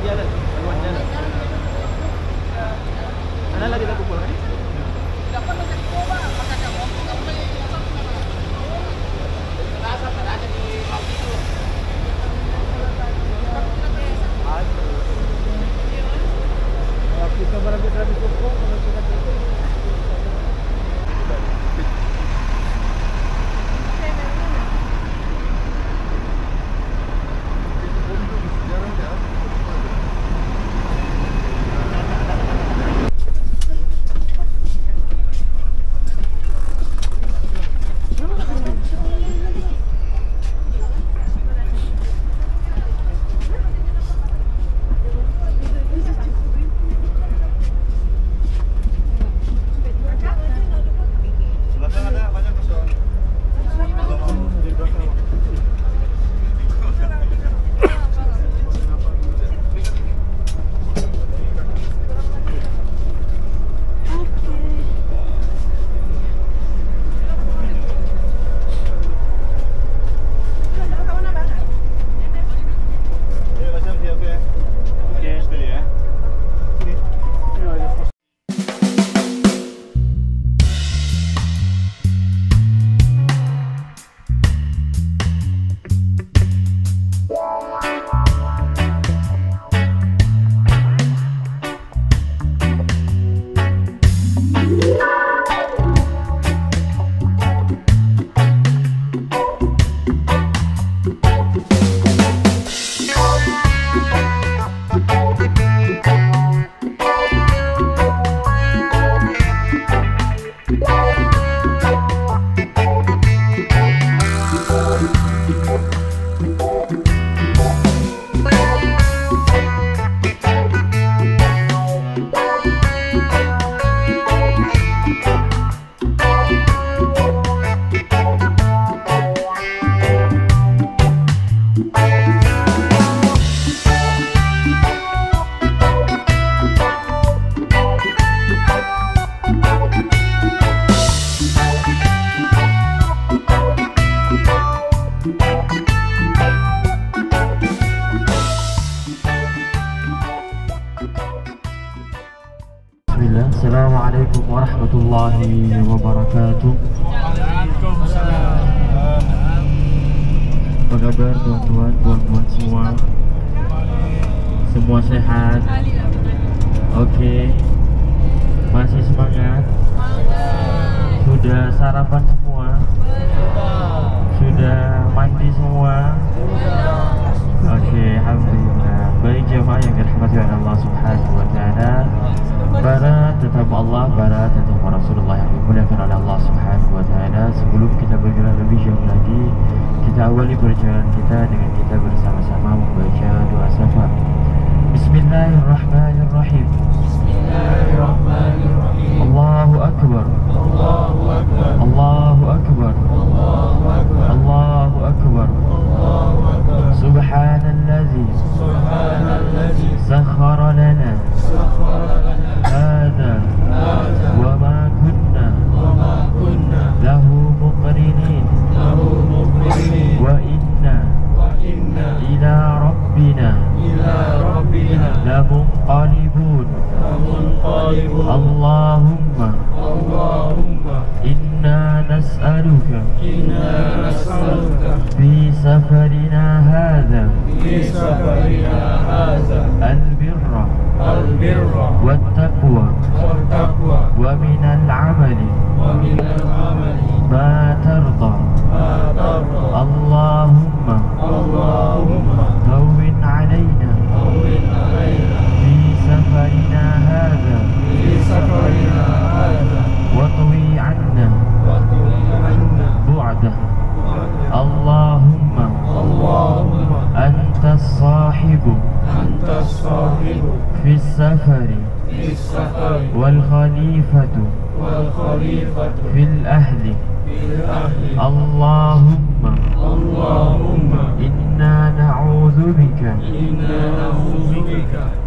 jalan, keluar jalan. Mana lagi tak kumpul kan? Dapat macam coba, macam kamu beli motor mana? Rasa pada ada di itu. Kita berada di toko, kalau kita toko. Assalamualaikum warahmatullahi wabarakatuh. Waalaikumsalam. Apa kabar tuan-tuan, puan-puan semua? Semua sehat? Oke. Masih semangat? Sudah sarapan semua? Sudah mandi semua? Oke, alhamdulillah. Baik jemaah yang dirahmati oleh Allah Subhanahu wa taala. Barat tetap Allah, barat tetap Rasulullah yang dimuliakan oleh Allah Subhanahu wa taala. Sebelum kita bergerak lebih jauh lagi, kita awali perjalanan kita dengan kita bersama-sama membaca doa syafaat. Bismillahirrahmanirrahim. Bismillahirrahmanirrahim. Allahu akbar. Allahu akbar. Allahu akbar. Allahu akbar. Allahu akbar. Allahu akbar. Subhanallazi sakhkhara lana هذا وما كنا له مقرنين وإنا إلى ربنا لمنقلبون اللهم إنا نسألك في سفرنا هذا البر والتقوى ومن العمل ما ترضى اللهم هون علينا في سفرنا هذا واطوي عنا بعده اللهم أنت الصاحب في السفر والخليفة في الأهل اللهم إنا نعوذ بك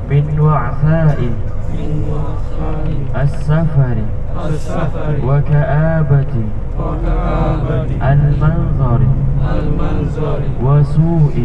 من وعثاء السفر وكآبة المنظر وسوء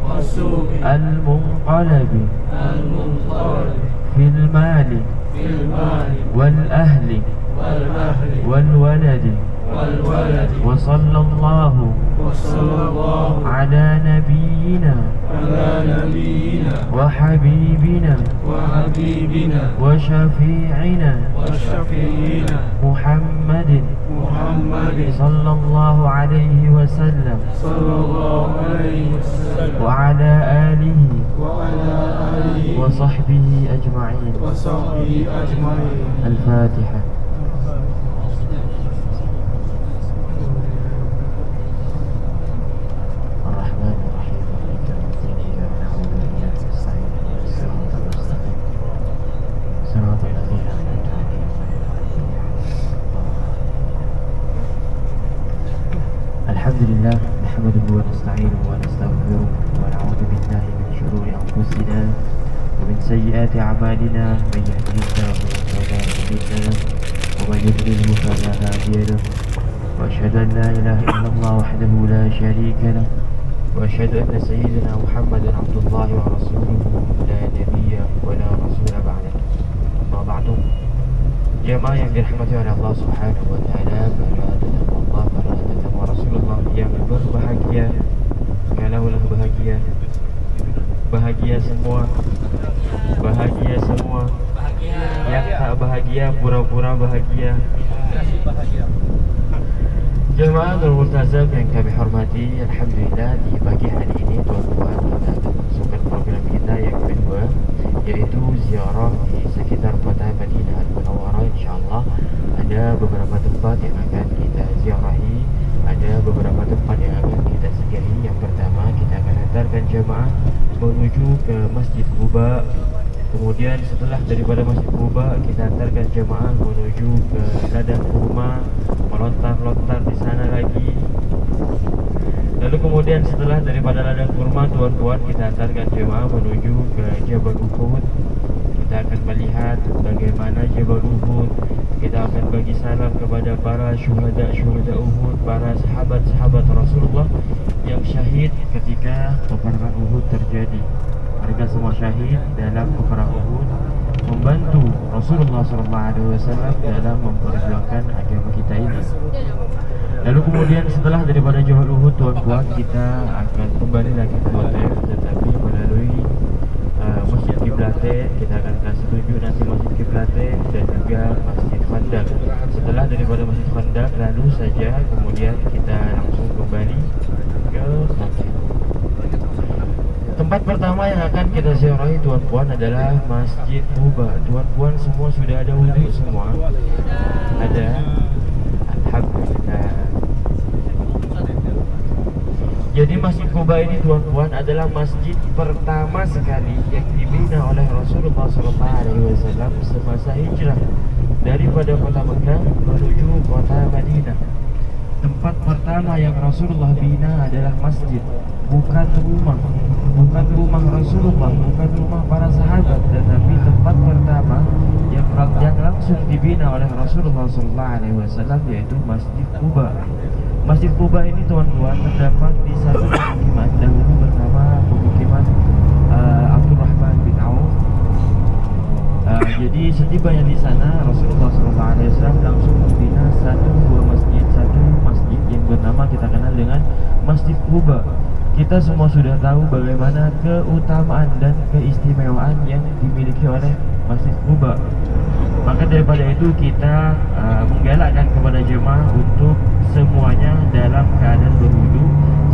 والسوق المنقلب المنقلب في المال في المال والأهل والأهل والولد والولد وصلى الله وصلى الله على نبينا على نبينا وحبيبنا وحبيبنا وشفيعنا وشفيعنا محمد محمد صلى الله عليه وسلم صلى الله عليه وسلم وعلى آله وعلى آله وصحبه أجمعين. وصحبه أجمعين. الفاتحة. الرحمن الرحيم مالك يوم الدين إياك نعبد وإياك نستعين اهدنا الصراط المستقيم صراط الذين أنعمت عليهم غير المغضوب عليهم. الحمد لله نحمده ونستعينه ونستغفره ونعوذ بالله من شرور أنفسنا ومن سيئات أعمالنا من يهده الله فلا مضل له ومن يضلله فلا هادي له وأشهد أن لا إله إلا الله وحده لا شريك له وأشهد أن سيدنا محمدا عبد الله ورسوله لا نبي ولا رسول بعده. أما بعد jemaah yang dirahmati oleh Allah Subhanahu wa taala, para tetamu Allah, para tetamu Rasulullah yang berbahagia, kalaulah bahagia, bahagia semua, bahagia semua, yang tak bahagia pura-pura bahagia. Jemaah Nurul Multazam yang kami hormati, alhamdulillah di pagi hari ini tuan-tuan kita akan masukkan program kita yang kedua, yaitu ziarah di sekitar kota Madinah Al-Munawwarah. InsyaAllah ada beberapa tempat yang akan kita ziarahi, ada beberapa tempat yang akan kita singgahi. Yang pertama, kita akan hantarkan jemaah menuju ke Masjid Quba. Kemudian setelah daripada Masjid Quba, kita hantarkan jemaah menuju ke ladang kurma, melontar-lontar di sana lagi. Lalu kemudian setelah daripada ladang kurma, tuan-tuan, kita hantarkan jemaah menuju ke Jabal Uhud. Kita akan melihat bagaimana Jabal Uhud. Kita akan bagi salam kepada para syuhada Uhud, para sahabat-sahabat Rasulullah yang syahid ketika peperangan Uhud terjadi. Mereka semua syahid dalam peperangan Uhud, membantu Rasulullah SAW dalam memperjuangkan agama kita ini. Lalu kemudian setelah daripada Jabal Uhud, tuan-tuan, kita akan kembali lagi ke Taif, tetapi melalui Masjid Qiblatain. Kita akan kasih tunjuk nanti Masjid Qiblatain dan juga Masjid Khandaq. Setelah daripada Masjid Khandaq, lalu saja kemudian kita langsung kembali ke Taif. Tempat pertama yang akan kita ziarahi, tuan-puan, adalah Masjid Quba. Tuan-puan semua sudah ada wudhu semua? Ada? Alhamdulillah. Jadi Masjid Quba ini, tuan-puan, adalah masjid pertama sekali yang dibina oleh Rasulullah SAW semasa hijrah daripada kota Mekah menuju kota Madinah. Tempat pertama yang Rasulullah bina adalah masjid, bukan rumah. Bukan rumah Rasulullah, bukan rumah para sahabat, tetapi tempat pertama yang langsung dibina oleh Rasulullah SAW yaitu Masjid Quba. Masjid Quba ini, tuan-tuan, terdapat di satu pemukiman dahulu bernama pemukiman Abdurrahman bin Auf. Jadi setibanya di sana, Rasulullah SAW langsung membina satu masjid yang bernama, kita kenal dengan Masjid Quba. Kita semua sudah tahu bagaimana keutamaan dan keistimewaan yang dimiliki oleh Masjid Quba. Maka daripada itu kita menggalakkan kepada jemaah untuk semuanya dalam keadaan berwudu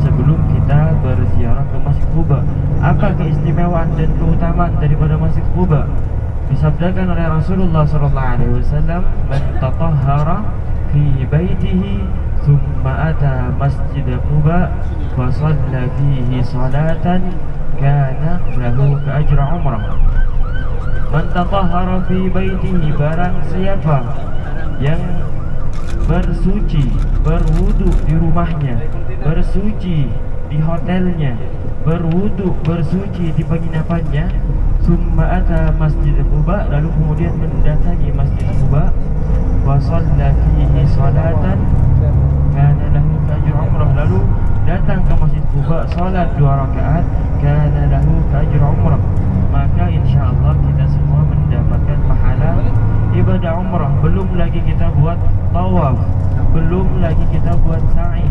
sebelum kita berziarah ke Masjid Quba. Apa keistimewaan dan keutamaan daripada Masjid Quba? Disabdakan oleh Rasulullah SAW, "Man tatahhara fi baitihi thumma ata Masjid Quba fa shalla fihi salatan kana lahu ka ajra umrah." Man tatahhara fi baitihi, barang siapa yang bersuci, berwudu di rumahnya, bersuci di hotelnya, berwudu, bersuci di penginapannya, summa ata Masjid Quba, lalu kemudian mendatangi Masjid Quba, wa shalla fihi salatan kana lahu ajru umrah, lalu datang ke Masjid Quba salat 2 rakaat, kana lahu ajru umrah. Maka insyaallah kita semua mendapatkan pahala ibadah umrah. Belum lagi kita buat tawaf, belum lagi kita buat sa'i.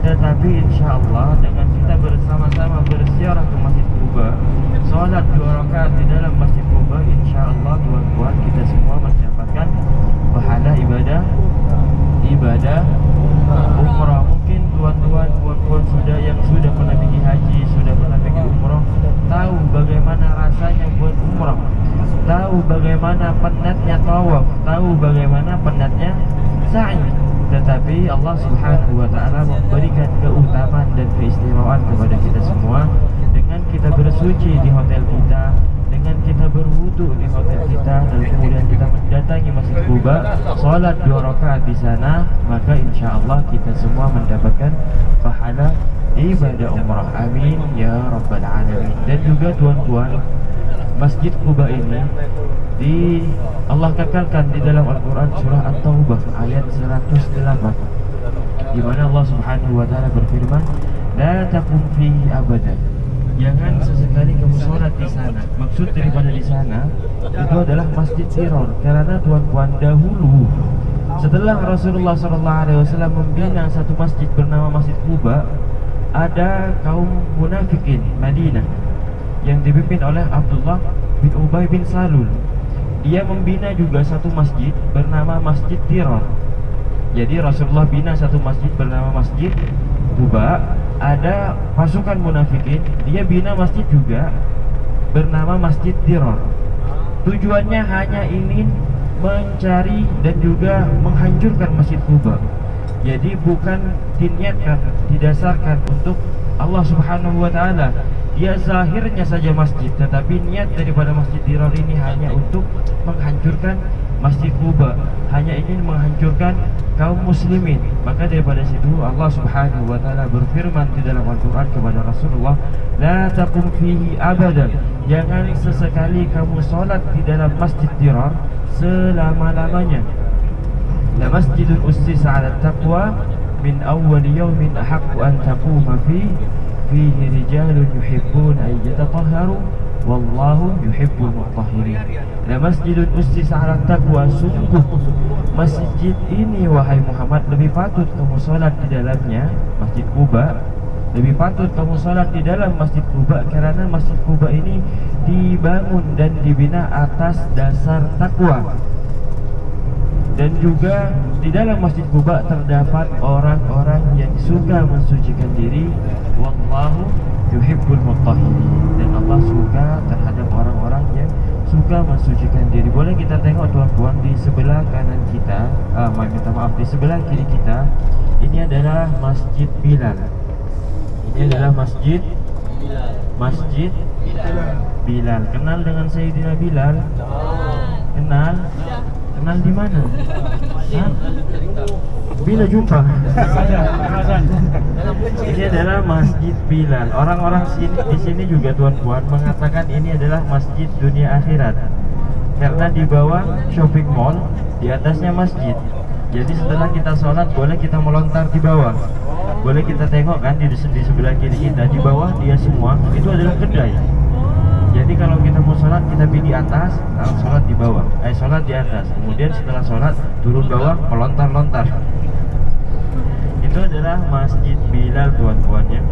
Tetapi insyaallah dengan kita bersama-sama berziarah ke Masjid Quba, salat 2 rakaat di dalam Masjid Quba, insyaallah tuan-tuan kita semua mendapatkan pahala ibadah umrah. Mungkin tuan-tuan sudah yang sudah pernah pergi haji, sudah pernah pergi umrah, tahu bagaimana rasanya buat umrah, tahu bagaimana penatnya tawaf, tahu bagaimana penatnya sa'i. Tetapi Allah Subhanahu wa taala memberikan keutamaan dan keistimewaan kepada kita semua dengan kita bersuci di hotel kita, dengan kita berwudu di hotel kita, dan kemudian kita mendatangi Masjid Quba, salat 2 rakaat di sana, maka insyaallah kita semua mendapatkan pahala ibadah umrah. Amin ya rabbal alamin. Dan juga tuan-tuan, Masjid Quba ini Allah kekalkan di dalam Al-Quran surah At-Taubah ayat 108, di mana Allah Subhanahu wa taala berfirman, la taqum fihi abadan. Jangan sesekali kamu sholat di sana. Maksud daripada di sana itu adalah Masjid Dirar, karena tuan-tuan dahulu setelah Rasulullah SAW membina satu masjid bernama Masjid Quba, ada kaum munafikin Madinah yang dipimpin oleh Abdullah bin Ubay bin Salul. Dia membina juga satu masjid bernama Masjid Dirar. Jadi Rasulullah bina satu masjid bernama Masjid Quba, ada pasukan munafikin, dia bina masjid juga bernama Masjid Dirar. Tujuannya hanya ingin mencari dan juga menghancurkan Masjid Quba. Jadi bukan diniatkan, didasarkan untuk Allah Subhanahu wa taala. Dia zahirnya saja masjid, tetapi niat daripada Masjid Dirar ini hanya untuk menghancurkan Masjid Quba, hanya ingin menghancurkan kaum muslimin. Maka daripada situ Allah Subhanahu wa taala berfirman di dalam Al-Qur'an kepada Rasulullah, la taqum fihi abadan. Jangan sesekali kamu salat di dalam Masjid Dirar selama-lamanya. La masjidun ussisa 'ala taqwa min awwal yawmin ahaqqu an taquma fihi rijalun yuhibbun an yatatahharu wallahu yuhibbul mutahhirin. La masjidun ussisa 'ala taqwa, sungguh masjid ini wahai Muhammad lebih patut kamu salat di dalamnya, Masjid Quba, lebih patut kamu salat di dalam Masjid Quba, karena Masjid Quba ini dibangun dan dibina atas dasar takwa. Dan juga di dalam Masjid Quba terdapat orang-orang yang suka mensucikan diri, wallahu yuhibbul mutahhirin, dan Allah suka terhadap orang-orang yang suka mensucikan diri. Boleh kita tengok tuan-tuan di sebelah kanan kita, di sebelah kiri kita, ini adalah Masjid Bilal. Ini adalah Masjid Bilal. Kenal dengan Sayyidina Bilal? Kenal? Kenal di mana? Bila jumpa? Ini adalah Masjid Bilal. Orang-orang di sini juga tuan-tuan mengatakan ini adalah masjid dunia akhirat, karena di bawah shopping mall, di atasnya masjid. Jadi setelah kita sholat boleh kita melontar di bawah. Boleh kita tengok kan di sebelah kiri kita, di bawah dia semua itu adalah kedai. Jadi kalau kita mau sholat, kita pilih atas, lalu sholat di bawah, sholat di atas. Kemudian setelah sholat turun bawah, melontar-lontar. Itu adalah Masjid Bilal tuan-tuan ya.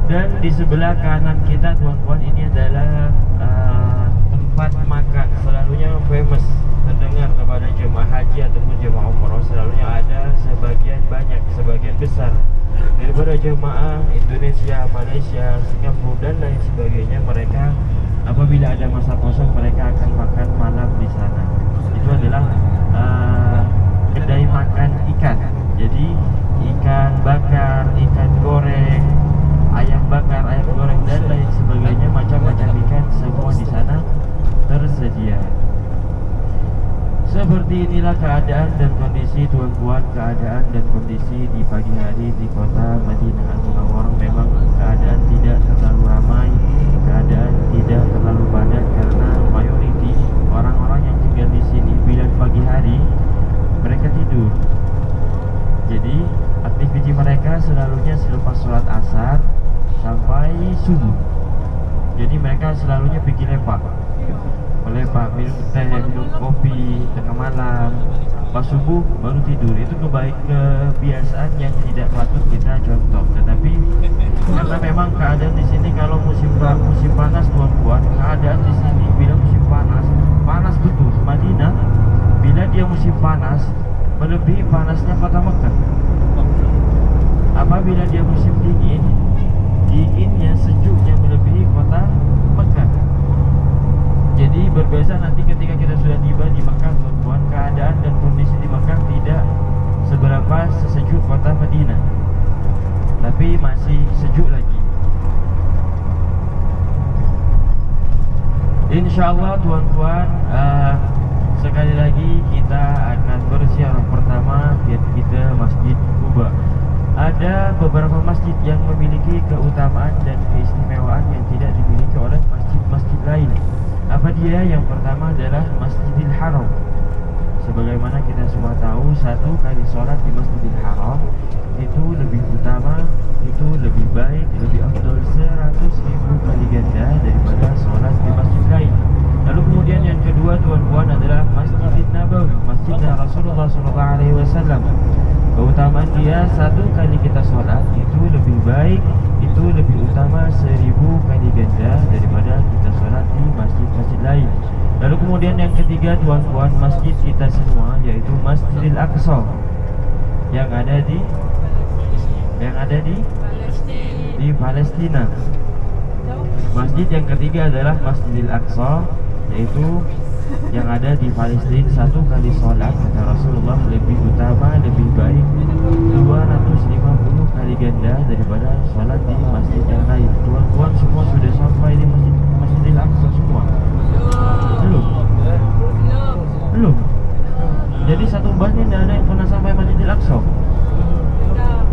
Dan di sebelah kanan kita tuan-tuan, ini adalah tempat makan. Selalunya famous, terdengar kepada jemaah haji ataupun jemaah umrah, selalunya ada sebagian besar daripada jemaah Indonesia, Malaysia, Singapura dan lain sebagainya, mereka apabila ada masa kosong mereka akan makan malam di sana. Itu adalah kedai makan ikan. Jadi ikan bakar, ikan goreng, ayam bakar, ayam goreng dan lain sebagainya, macam-macam ikan semua di sana tersedia. Seperti inilah keadaan dan kondisi tuan-tuan, keadaan dan kondisi di pagi hari di kota Madinah Al-Munawwarah. Memang keadaan tidak terlalu ramai, keadaan tidak terlalu padat, karena mayoriti orang-orang yang tinggal di sini bila pagi hari mereka tidur. Jadi aktiviti mereka mereka selalunya selepas sholat asar sampai subuh. Jadi mereka selalunya pergi lepak, minum teh, minum kopi tengah malam, pas subuh baru tidur. Itu kebiasaan yang tidak patut kita contoh. Tetapi karena memang keadaan di sini kalau musim panas tuan-tuan, keadaan di sini bila musim panas betul. Madinah bila dia musim panas melebihi panasnya kota Mekah. Apabila dia musim dinginnya sejuknya melebihi kota Mekah. Jadi berbeza nanti ketika kita sudah tiba di Mekah tuan-tuan, keadaan dan kondisi di Mekah tidak seberapa sesejuk kota Madinah, tapi masih sejuk lagi. Insyaallah tuan-tuan, sekali lagi kita akan berziarah. Pertama kita Masjid Quba. Ada beberapa masjid yang memiliki keutamaan dan keistimewaan yang tidak dimiliki oleh masjid-masjid lain. Apa dia? Yang pertama adalah Masjidil Haram. Sebagaimana kita semua tahu, satu kali sholat di Masjidil Haram itu lebih utama, itu lebih baik, lebih afdal 100.000 kali ganda daripada sholat di masjid lain. Lalu kemudian yang kedua tuan-tuan adalah Masjidil Nabawi, Masjidnya Rasulullah SAW. Keutamaan dia, satu kali kita sholat itu lebih baik, itu lebih utama 1000 kali ganda daripada kita sholat di masjid-masjid lain. Lalu kemudian yang ketiga tuan-tuan, masjid kita semua yaitu Masjidil Aqsa yang ada di Palestina. Masjid yang ketiga adalah Masjidil Aqsa, yaitu yang ada di Palestina. Satu kali sholat kata Rasulullah lebih utama, lebih baik 250 kali ganda daripada sholat di masjid yang lain. Tuan-tuan semua sudah sampai di Masjidil Aqsa semua? Belum. Jadi satu bas ini tidak ada yang pernah sampai Masjidil Aqsa.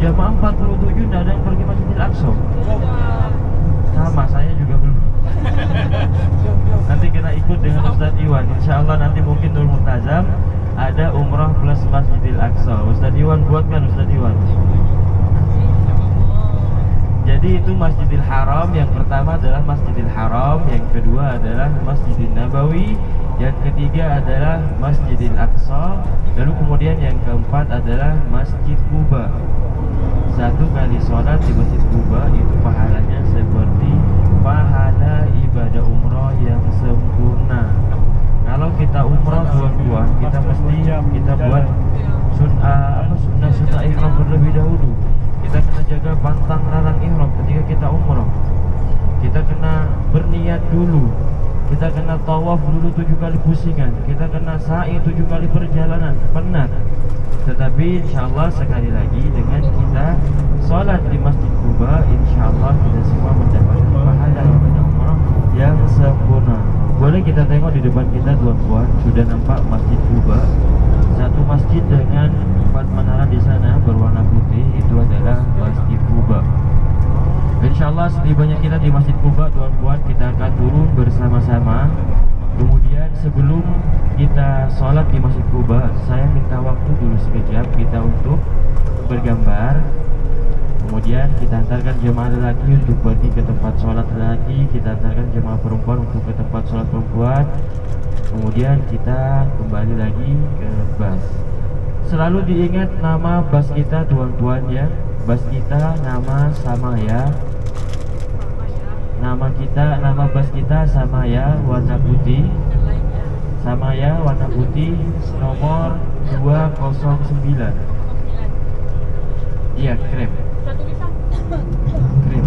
Jamaah 47 tidak ada yang pergi Masjidil Aqsa. Sama, saya juga belum. Nanti kita ikut dengan Ustaz Iwan. Insya Allah nanti mungkin Nurul Muntazam ada umrah plus Masjidil Aqsa. Ustaz Iwan buatkan, Ustaz Iwan. Jadi itu Masjidil Haram. Yang pertama adalah Masjidil Haram, yang kedua adalah Masjidil Nabawi, yang ketiga adalah Masjidil Aqsa, lalu kemudian yang keempat adalah Masjid Quba. Satu kali sholat di Masjid Quba itu pahalanya seperti pahala ibadah umrah yang sempurna. Kalau kita umrah tuan-tuan, kita buat sunnah ihram terlebih dahulu. Kita kena jaga pantang larang ihram ketika kita umrah. Kita kena berniat dulu. Kita kena tawaf dulu 7 kali pusingan. Kita kena sa'i 7 kali perjalanan, penat. Tetapi insyaallah sekali lagi dengan kita sholat di Masjid Quba, insyaallah kita semua mendapatkan pahala ibadah umrah yang sempurna. Boleh kita tengok di depan kita tuan-tuan, sudah nampak Masjid Quba. Satu masjid dengan 4 menara di sana berwarna putih, itu adalah Masjid Quba. InsyaAllah setibanya kita di Masjid Quba tuan-tuan, kita akan turun bersama-sama. Kemudian sebelum kita sholat di Masjid Quba, saya minta waktu dulu sekejap kita untuk bergambar. Kemudian kita antarkan jemaah lelaki untuk pergi ke tempat sholat lelaki, kita antarkan jemaah perempuan untuk ke tempat sholat perempuan. Kemudian kita kembali lagi ke bas. Selalu diingat nama bas kita tuan-tuan ya. Bas kita nama Samaya. Nama bas kita Samaya warna putih. Samaya warna putih nomor 209. Iya, krem. Krem.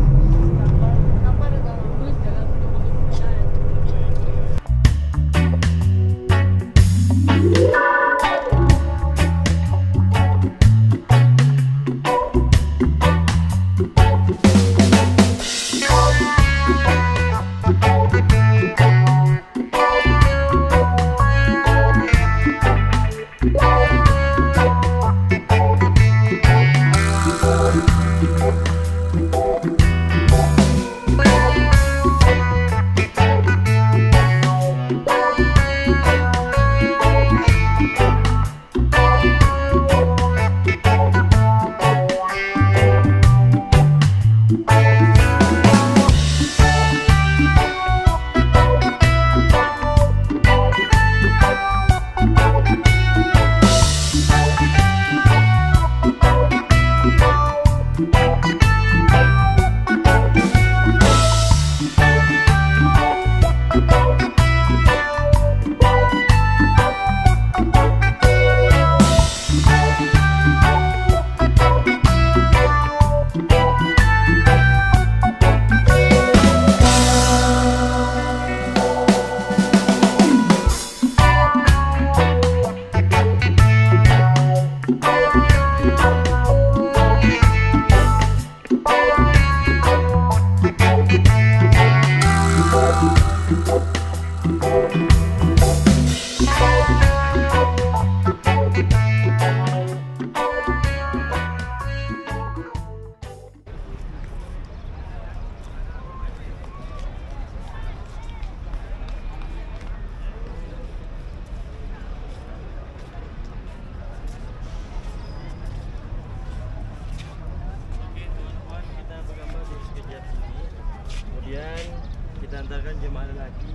antarkan jemaah lelaki,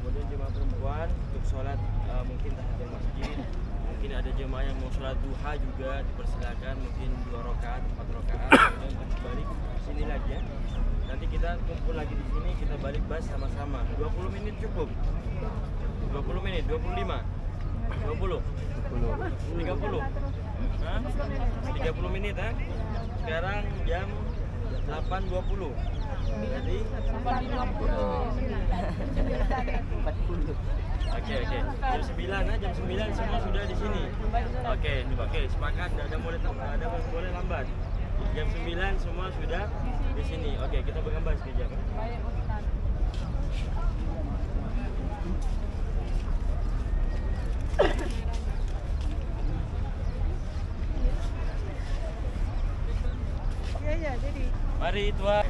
kemudian jemaah perempuan untuk sholat mungkin tahiyatul masjid. Mungkin ada jemaah yang mau sholat duha juga dipersilakan, mungkin 2 rakaat, 4 rakaat. Kemudian untuk balik sini lagi ya. Nanti kita kumpul lagi di sini, kita balik bas sama-sama. 20 menit cukup. 20 menit, 25, 20, 30. Hah? 30 menit ya. Sekarang jam 8.20. Jadi 4.50. Oke. Jam 9 ya, jam 9 semua sudah di sini. Oke, sepakat, ada boleh lambat. Jam 9 semua sudah di sini. Oke, kita bergambar sekejap. Iya, jadi. Mari Tuan.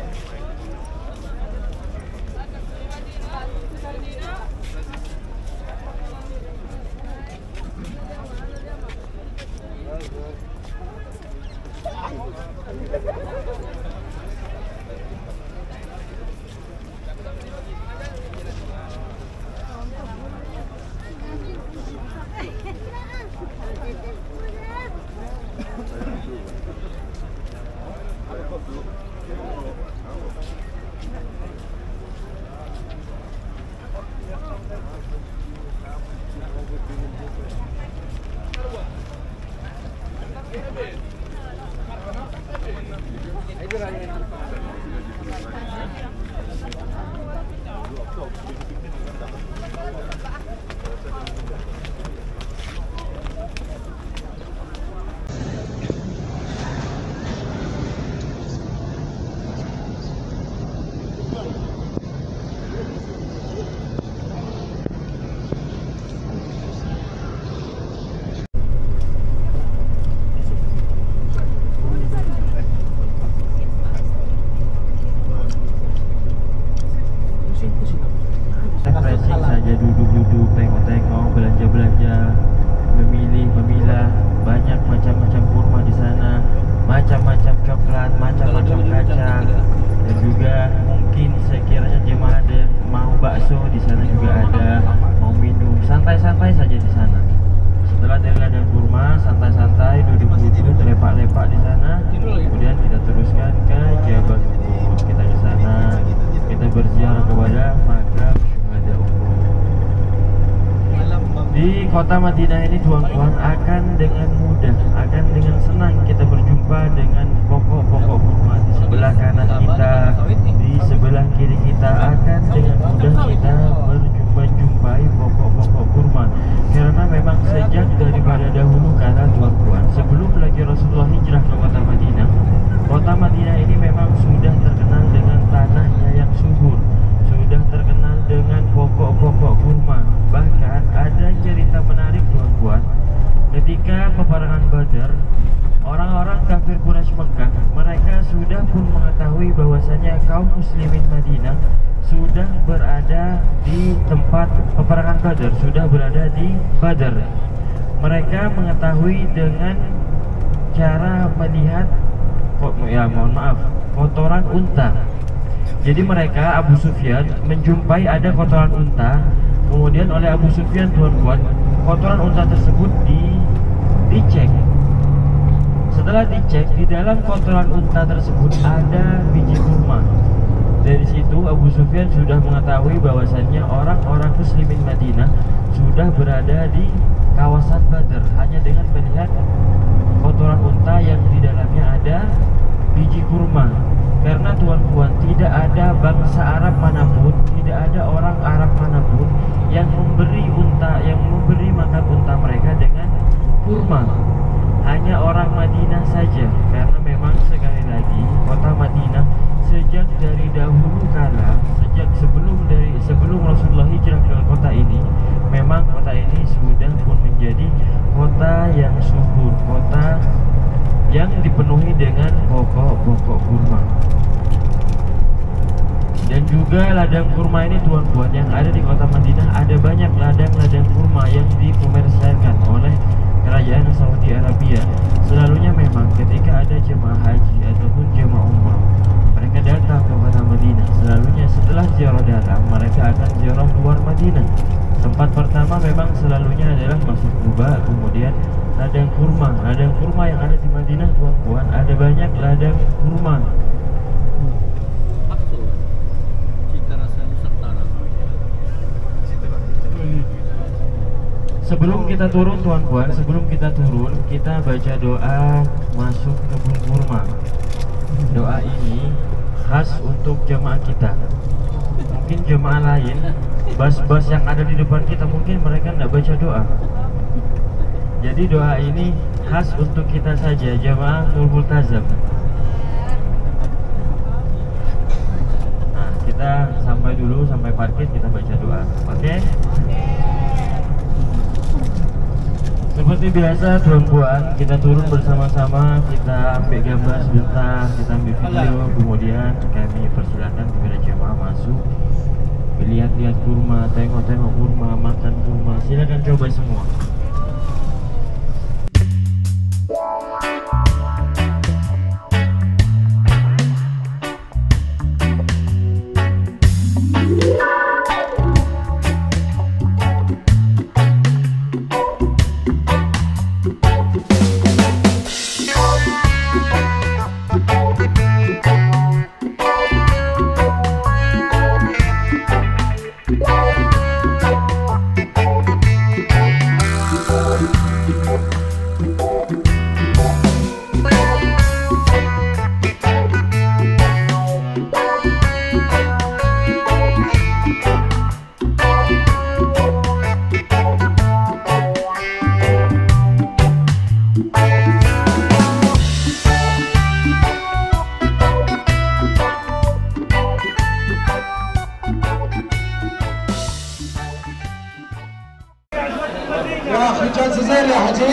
Refreshing saja, duduk-duduk, tengok-tengok, belanja-belanja, memilah, banyak macam-macam kurma di sana, macam-macam coklat, macam-macam kacang, dan juga mungkin sekiranya jemaah ada mau bakso di sana juga ada, mau minum, santai-santai saja di sana. Setelah dari ladang kurma, santai-santai, duduk-duduk, lepak-lepak di sana, kemudian kita teruskan ke Jabal Uhud. Kita ke sana, kita berziarah kepada makam syuhada Uhud. Di kota Madinah ini tuan-tuan akan dengan mudah, akan dengan senang kita berjumpa dengan pokok-pokok kurma di sebelah kanan kita, di sebelah kiri kita, akan dengan mudah kita berjumpai pokok-pokok kurma. Karena memang sejak daripada dahulu kala tuan-tuan, sebelum lagi Rasulullah hijrah ke kota Madinah ini memang sudah terkenal dengan tanahnya yang subur, sudah terkenal dengan pokok-pokok kurma. Bahkan ada cerita menarik tuan-tuan, ketika peperangan Badar, orang-orang kafir Quraisy Mekah, mereka sudah pun mengetahui bahwasanya kaum muslimin Madinah sudah berada di tempat peperangan Badar, sudah berada di Badar. Mereka mengetahui dengan cara melihat kotoran unta. Jadi mereka, Abu Sufyan, menjumpai ada kotoran unta. Kemudian oleh Abu Sufyan tuan-tuan, kotoran unta tersebut dicek. Setelah dicek, di dalam kotoran unta tersebut ada biji kurma. Dari situ Abu Sufyan sudah mengetahui bahwasannya orang-orang muslimin Madinah sudah berada di kawasan Badar hanya dengan melihat kotoran unta yang di dalamnya ada biji kurma. Karena tuan-tuan, tidak ada bangsa Arab manapun, tidak ada orang Arab manapun yang memberi makan unta mereka dengan kurma. Hanya orang Madinah saja. Karena memang sekali lagi kota Madinah sejak dari dahulu kala, sejak sebelum Rasulullah hijrah ke kota ini, memang kota ini sudah pun menjadi kota yang subur, kota yang dipenuhi dengan pokok-pokok kurma. Dan juga ladang kurma ini tuan-tuan yang ada di kota Madinah, ada banyak ladang-ladang kurma yang dikomersialkan oleh kerajaan Saudi Arabia. Selalunya memang ketika ada jemaah haji ataupun jemaah umrah, mereka datang ke kota Madinah, selalunya setelah ziarah dalam ada kurma. Cita rasa Nusantara. Sebelum kita turun Tuan Puan, sebelum kita turun, kita baca doa masuk kebun kurma. Doa ini khas untuk jemaah kita. Mungkin jemaah lain, bas-bas yang ada di depan kita mungkin mereka tidak baca doa. Jadi doa ini khas untuk kita saja, jemaah Multazam. Nah, kita sampai dulu, sampai parkir kita baca doa. Oke? Seperti biasa Tuan Puan, kita turun bersama-sama, kita ambil gambar sebentar, kita ambil video, kemudian kami persilakan kepada jemaah masuk, lihat-lihat kurma, tengok-tengok kurma, makan kurma, silakan coba semua. حجاج زين يا حجي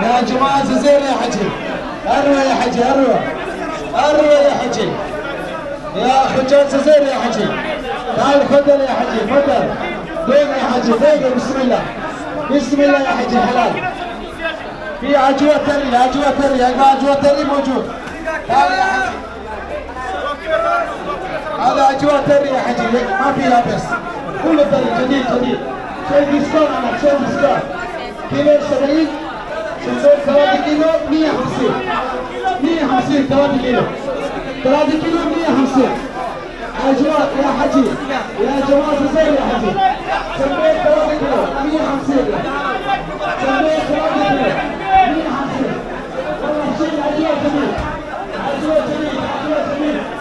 يا جماعة زين يا حجي أروى يا حجي أروى يا حجي يا حجاج زين يا حجي تعال تفضل يا حجي تفضل دين يا حجي دين بسم الله يا حجي حلال في عجوة تري عجوة تري موجود تعال يا حجي هذا عجوة تري يا حجي ما فيها بس كل تري جديد شيء ديسكون أنا شيء ديسكون كيلو 70 3 كيلو 150 3 كيلو 150 أجواء يا حجي يا جماعة زين يا حجي سميت 3 كيلو 150 سميت 3 كيلو 150 والله شيء عجوة جميل 3 كيلو 150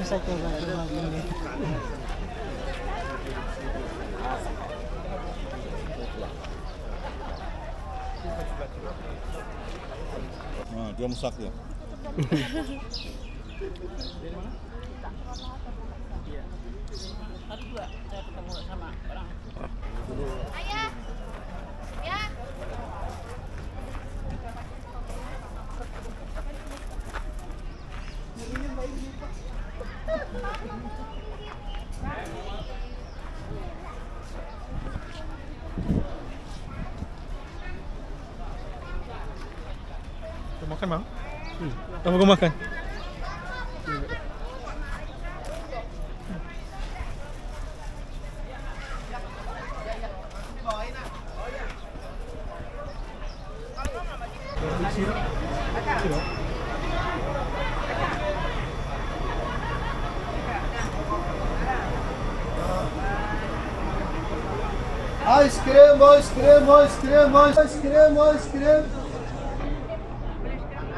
Bisa coba ini. Nah, dia mesak ya. Tadi juga saya ketemu sama orang. Ayah, ya. Makan bang? Apa kau makan? Ice cream, ice cream, ice cream, ice cream, ice cream.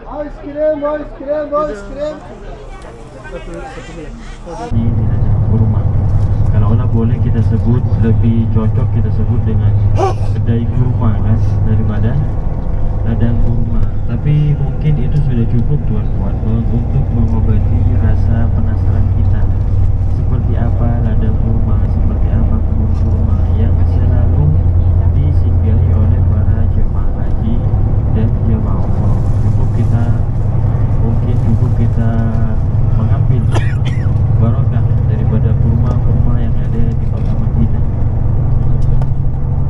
Ice cream, ice cream, ice cream. Ini tidak kurma. Kalau boleh kita sebut, lebih cocok kita sebut dengan kedai kurma kan, daripada ladang kurma. Tapi mungkin itu sudah cukup tuan-tuan untuk mengobati rasa penasaran kita. Seperti apa ladang kurma, seperti apa kebun kurma yang selalu disinggahi oleh para jemaah haji dan jemaah umroh. Cukup kita mengambil barokah daripada kurma-kurma yang ada di kota Madinah.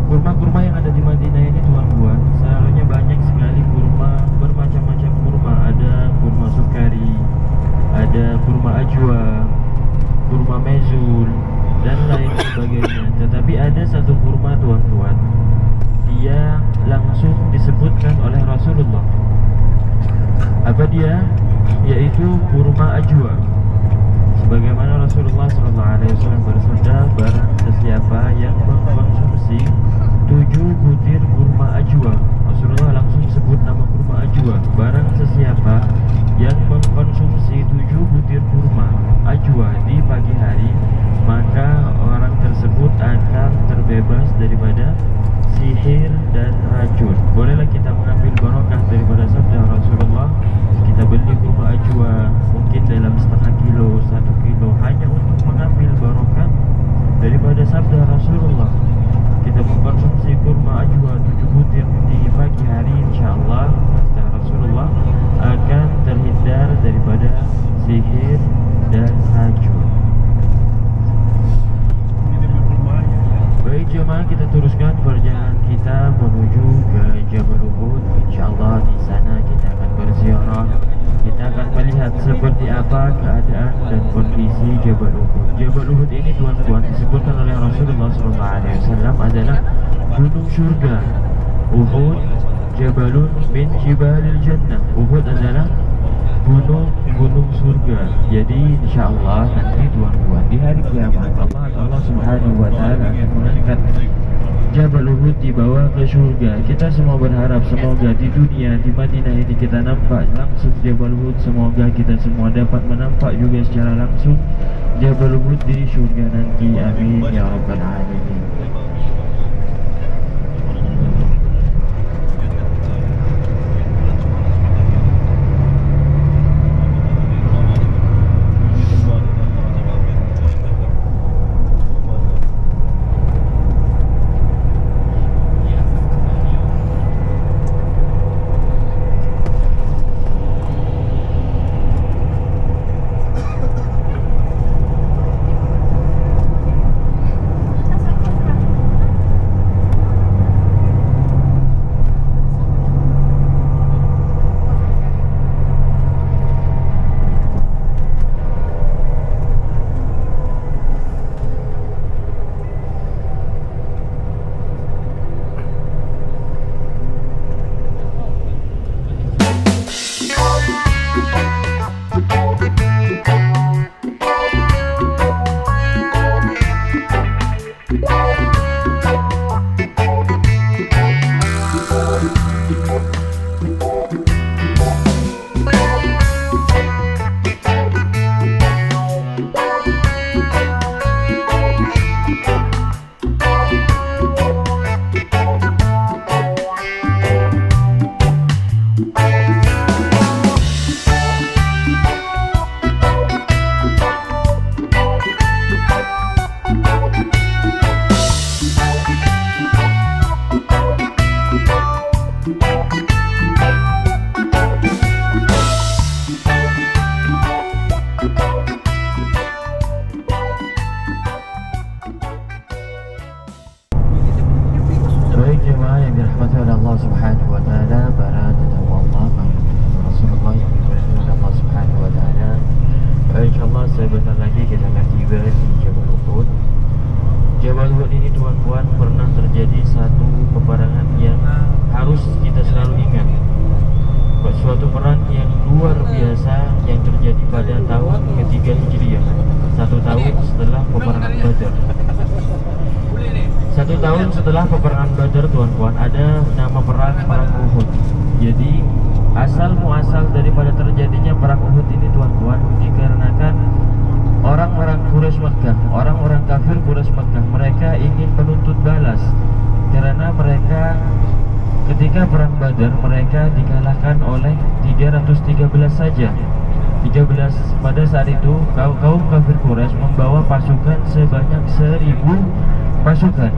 Kurma-kurma yang ada di Madinah ini tuan-tuan, selalunya banyak sekali kurma, bermacam-macam kurma. Ada kurma sukari, ada kurma ajwa, kurma mezul, dan lain sebagainya. Tetapi ada satu kurma tuan-tuan, dia langsung disebutkan oleh Rasulullah. Apa dia? Yaitu kurma ajwa. Sebagaimana Rasulullah SAW bersabda, barang sesiapa yang mengkonsumsi 7 butir kurma ajwa, Rasulullah langsung sebut nama kurma ajwa. Barang sesiapa yang mengkonsumsi 7 butir kurma ajwa di pagi hari, maka orang tersebut akan terbebas daripada sihir dan racun. Bolehlah kita mengambil barokah daripada sabda Rasulullah. Kita beli kurma ajwa mungkin dalam setengah kilo, 1 kilo, hanya untuk mengambil barokah daripada sabda Rasulullah. Kita mengkonsumsi kurma ajwa 7 butir di pagi hari, insyaallah sabda Rasulullah akan terhindar daripada sihir dan racun. Baik jemaah, kita teruskan perjalanan kita menuju ke Jabal Uhud. Insyaallah di sana kita akan berziarah. Kita akan melihat seperti apa keadaan dan kondisi Jabal Uhud. Jabal Uhud ini tuan-tuan disebutkan oleh Rasulullah SAW adalah gunung surga. Uhud Jabalun min Jibalil Jannah. Uhud adalah gunung surga. Jadi insyaallah nanti tuan-tuan di hari kiamat Allah Subhanahu wa taala akan mengangkat Jabal Uhud dibawa ke surga. Kita semua berharap semoga di dunia, di Madinah ini kita nampak langsung Jabal Uhud. Semoga kita semua dapat menampak juga secara langsung Jabal Uhud di surga nanti. Amin ya rabbal alamin. sebentar lagi kita akan tiba di Jabal Uhud. Jabal Uhud ini tuan-tuan pernah terjadi satu peperangan yang harus kita selalu ingat. Suatu perang yang luar biasa yang terjadi pada tahun ketiga Hijriah, 1 tahun setelah peperangan Badar. 1 tahun setelah peperangan Badar, tuan-tuan, ada nama perang Uhud. Jadi asal muasal daripada terjadinya perang Uhud ini, tuan-tuan, dikarenakan orang-orang Quraisy Makkah, orang-orang kafir Quraisy Makkah, mereka ingin menuntut balas karena mereka ketika perang Badar mereka dikalahkan oleh 313 saja. 13 pada saat itu kaum kafir Quraisy membawa pasukan sebanyak 1000 pasukan.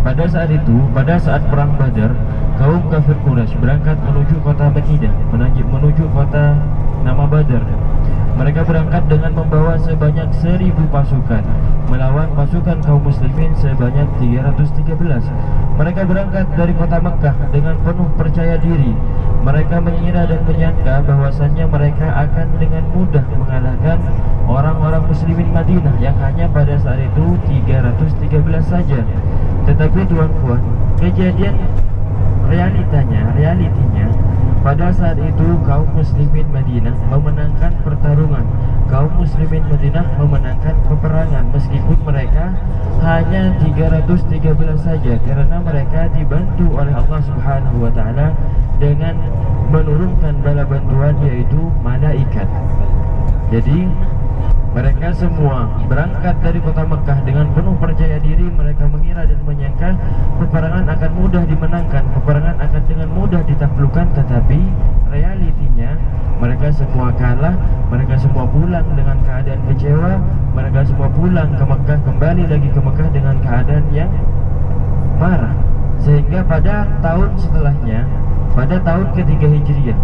Pada saat itu, pada saat perang Badar, kaum kafir Quraisy berangkat menuju kota Madinah, menuju kota nama Badar. Mereka berangkat dengan membawa sebanyak 1000 pasukan melawan pasukan kaum muslimin sebanyak 313. Mereka berangkat dari kota Mekah dengan penuh percaya diri. Mereka mengira dan menyangka bahwasannya mereka akan dengan mudah mengalahkan orang-orang muslimin Madinah yang hanya pada saat itu 313 saja. Tetapi tuan-tuan, kejadian realitinya pada saat itu kaum muslimin Madinah memenangkan pertarungan. Kaum muslimin Madinah memenangkan peperangan meskipun mereka hanya 313 saja, karena mereka dibantu oleh Allah Subhanahu wa taala dengan menurunkan bala bantuan, yaitu malaikat. Jadi mereka semua berangkat dari kota Mekah dengan penuh percaya diri. Mereka mengira dan menyangka peperangan akan mudah dimenangkan, peperangan akan dengan mudah ditaklukkan. Tetapi realitinya mereka semua kalah. Mereka semua pulang dengan keadaan kecewa. Mereka semua pulang ke Mekah, kembali lagi ke Mekah dengan keadaan yang marah. Sehingga pada tahun setelahnya, pada tahun ketiga Hijriah,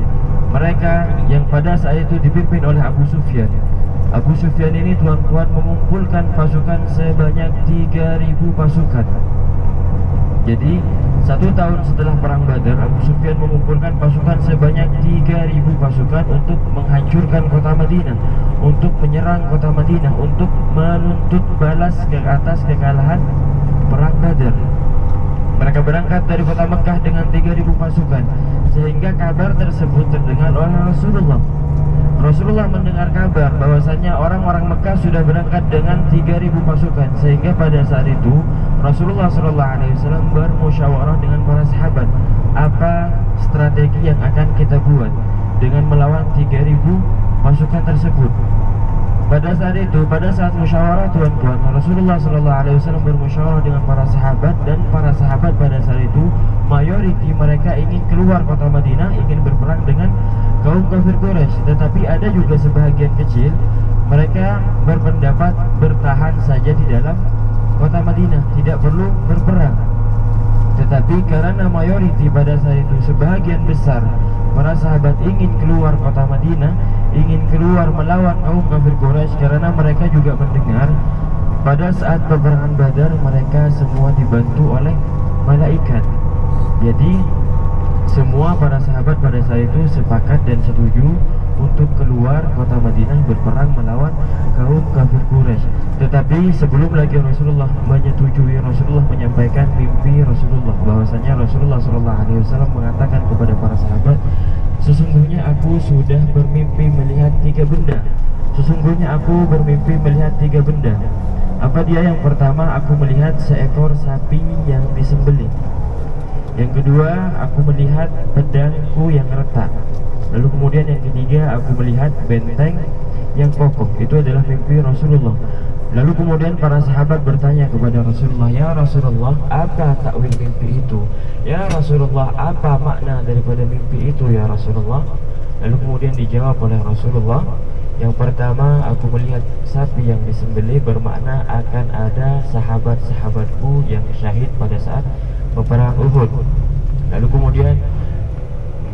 mereka yang pada saat itu dipimpin oleh Abu Sufyan. Abu Sufyan ini, tuan-tuan, mengumpulkan pasukan sebanyak 3000 pasukan. Jadi 1 tahun setelah perang Badar, Abu Sufyan mengumpulkan pasukan sebanyak 3000 pasukan untuk menghancurkan kota Madinah, untuk menyerang kota Madinah, untuk menuntut balas ke atas kekalahan perang Badar. Mereka berangkat dari kota Mekah dengan 3000 pasukan, sehingga kabar tersebut terdengar oleh Rasulullah. Rasulullah mendengar kabar bahwasannya orang-orang Mekah sudah berangkat dengan 3000 pasukan, sehingga pada saat itu Rasulullah SAW bermusyawarah dengan para sahabat, apa strategi yang akan kita buat dengan melawan 3000 pasukan tersebut. Pada saat itu, pada saat musyawarah, tuan-tuan, Rasulullah SAW bermusyawarah dengan para sahabat, dan para sahabat pada saat itu mayoriti mereka ingin keluar kota Madinah, ingin berperang dengan kaum kafir Quraisy. Tetapi ada juga sebahagian kecil mereka berpendapat bertahan saja di dalam kota Madinah, tidak perlu berperang. Tetapi karena mayoriti pada saat itu, sebahagian besar para sahabat ingin keluar kota Madinah, ingin keluar melawan kaum kafir Quraisy, karena mereka juga mendengar pada saat peperangan Badar mereka semua dibantu oleh malaikat. Jadi semua para sahabat pada saat itu sepakat dan setuju untuk keluar kota Madinah berperang melawan kaum kafir Quraisy. Tetapi sebelum lagi Rasulullah menyetujui, Rasulullah menyampaikan mimpi Rasulullah, bahwasanya Rasulullah SAW mengatakan kepada para sahabat, sesungguhnya aku sudah bermimpi melihat 3 benda. Sesungguhnya aku bermimpi melihat 3 benda. Apa dia? Yang pertama, aku melihat seekor sapi yang disembelih. Yang kedua, aku melihat pedangku yang retak. Lalu kemudian yang ketiga, aku melihat benteng yang kokoh. Itu adalah mimpi Rasulullah. Lalu kemudian para sahabat bertanya kepada Rasulullah, ya Rasulullah, apa takwil mimpi itu? Ya Rasulullah, apa makna daripada mimpi itu ya Rasulullah? Lalu kemudian dijawab oleh Rasulullah, yang pertama, aku melihat sapi yang disembelih, bermakna akan ada sahabat-sahabatku yang syahid pada saat peperangan Uhud. Lalu kemudian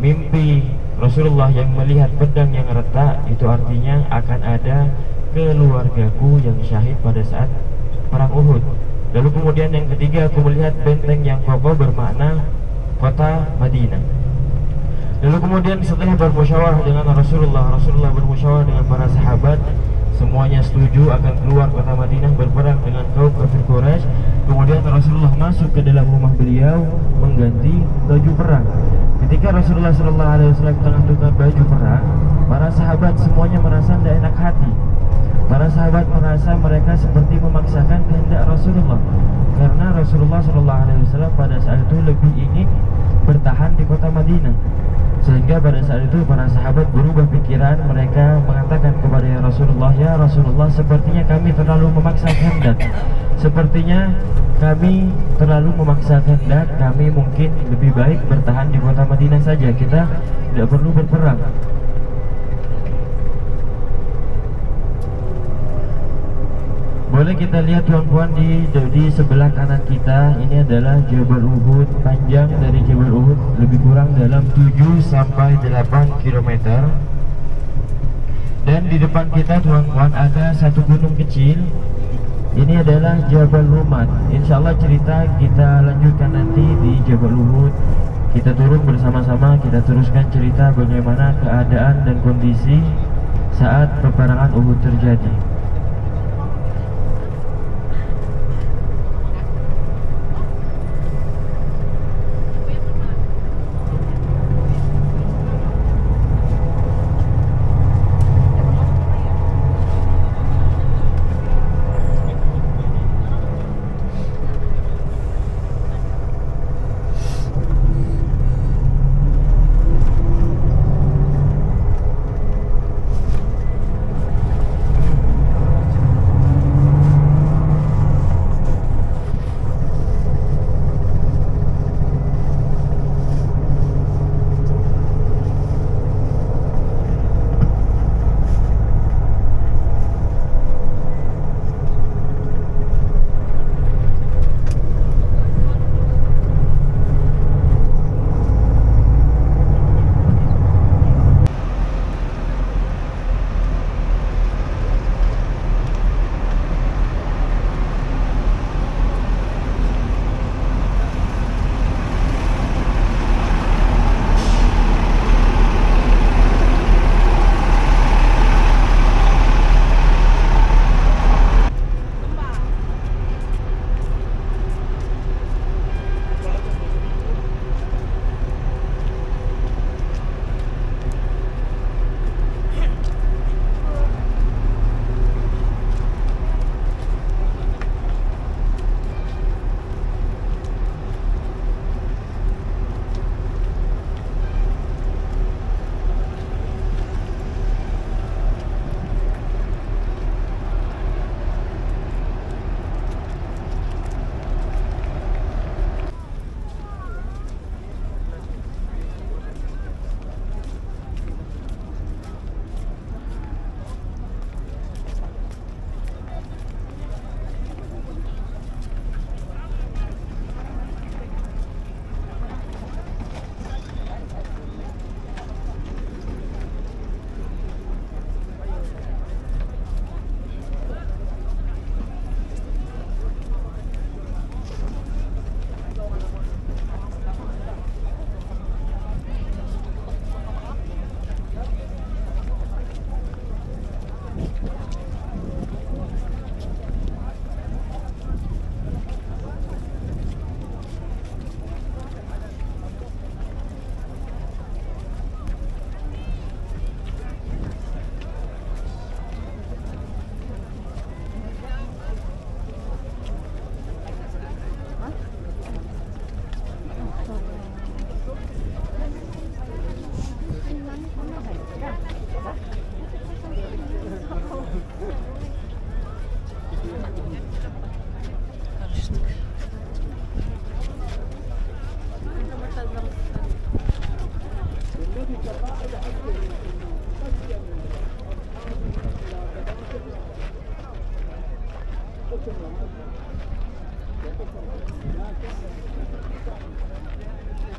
mimpi Rasulullah yang melihat pedang yang retak, itu artinya akan ada keluargaku yang syahid pada saat perang Uhud. Lalu kemudian yang ketiga, aku melihat benteng yang kokoh, bermakna kota Madinah. Lalu kemudian setelah bermusyawarah dengan Rasulullah, Rasulullah bermusyawarah dengan para sahabat, semuanya setuju akan keluar kota Madinah berperang dengan kaum kafir Quraisy. Kemudian Rasulullah masuk ke dalam rumah beliau mengganti baju perang. Ketika Rasulullah SAW tengah tukar baju perang, para sahabat semuanya merasa tidak enak hati. Para sahabat merasa mereka seperti memaksakan kehendak Rasulullah, karena Rasulullah SAW pada saat itu lebih ingin bertahan di kota Madinah. Sehingga pada saat itu para sahabat berubah pikiran. Mereka mengatakan kepada Rasulullah, "Ya Rasulullah, sepertinya kami terlalu memaksa kehendak. Sepertinya kami terlalu memaksa kehendak. Kami mungkin lebih baik bertahan di kota Madinah saja. Kita tidak perlu berperang." Boleh kita lihat tuan-tuan di sebelah kanan kita, ini adalah Jabal Uhud. Panjang dari Jabal Uhud lebih kurang dalam 7 sampai 8 km. Dan di depan kita tuan-tuan ada satu gunung kecil. Ini adalah Jabal Rumat. Insya Allah cerita kita lanjutkan nanti di Jabal Uhud. Kita turun bersama-sama, kita teruskan cerita bagaimana keadaan dan kondisi saat peperangan Uhud terjadi.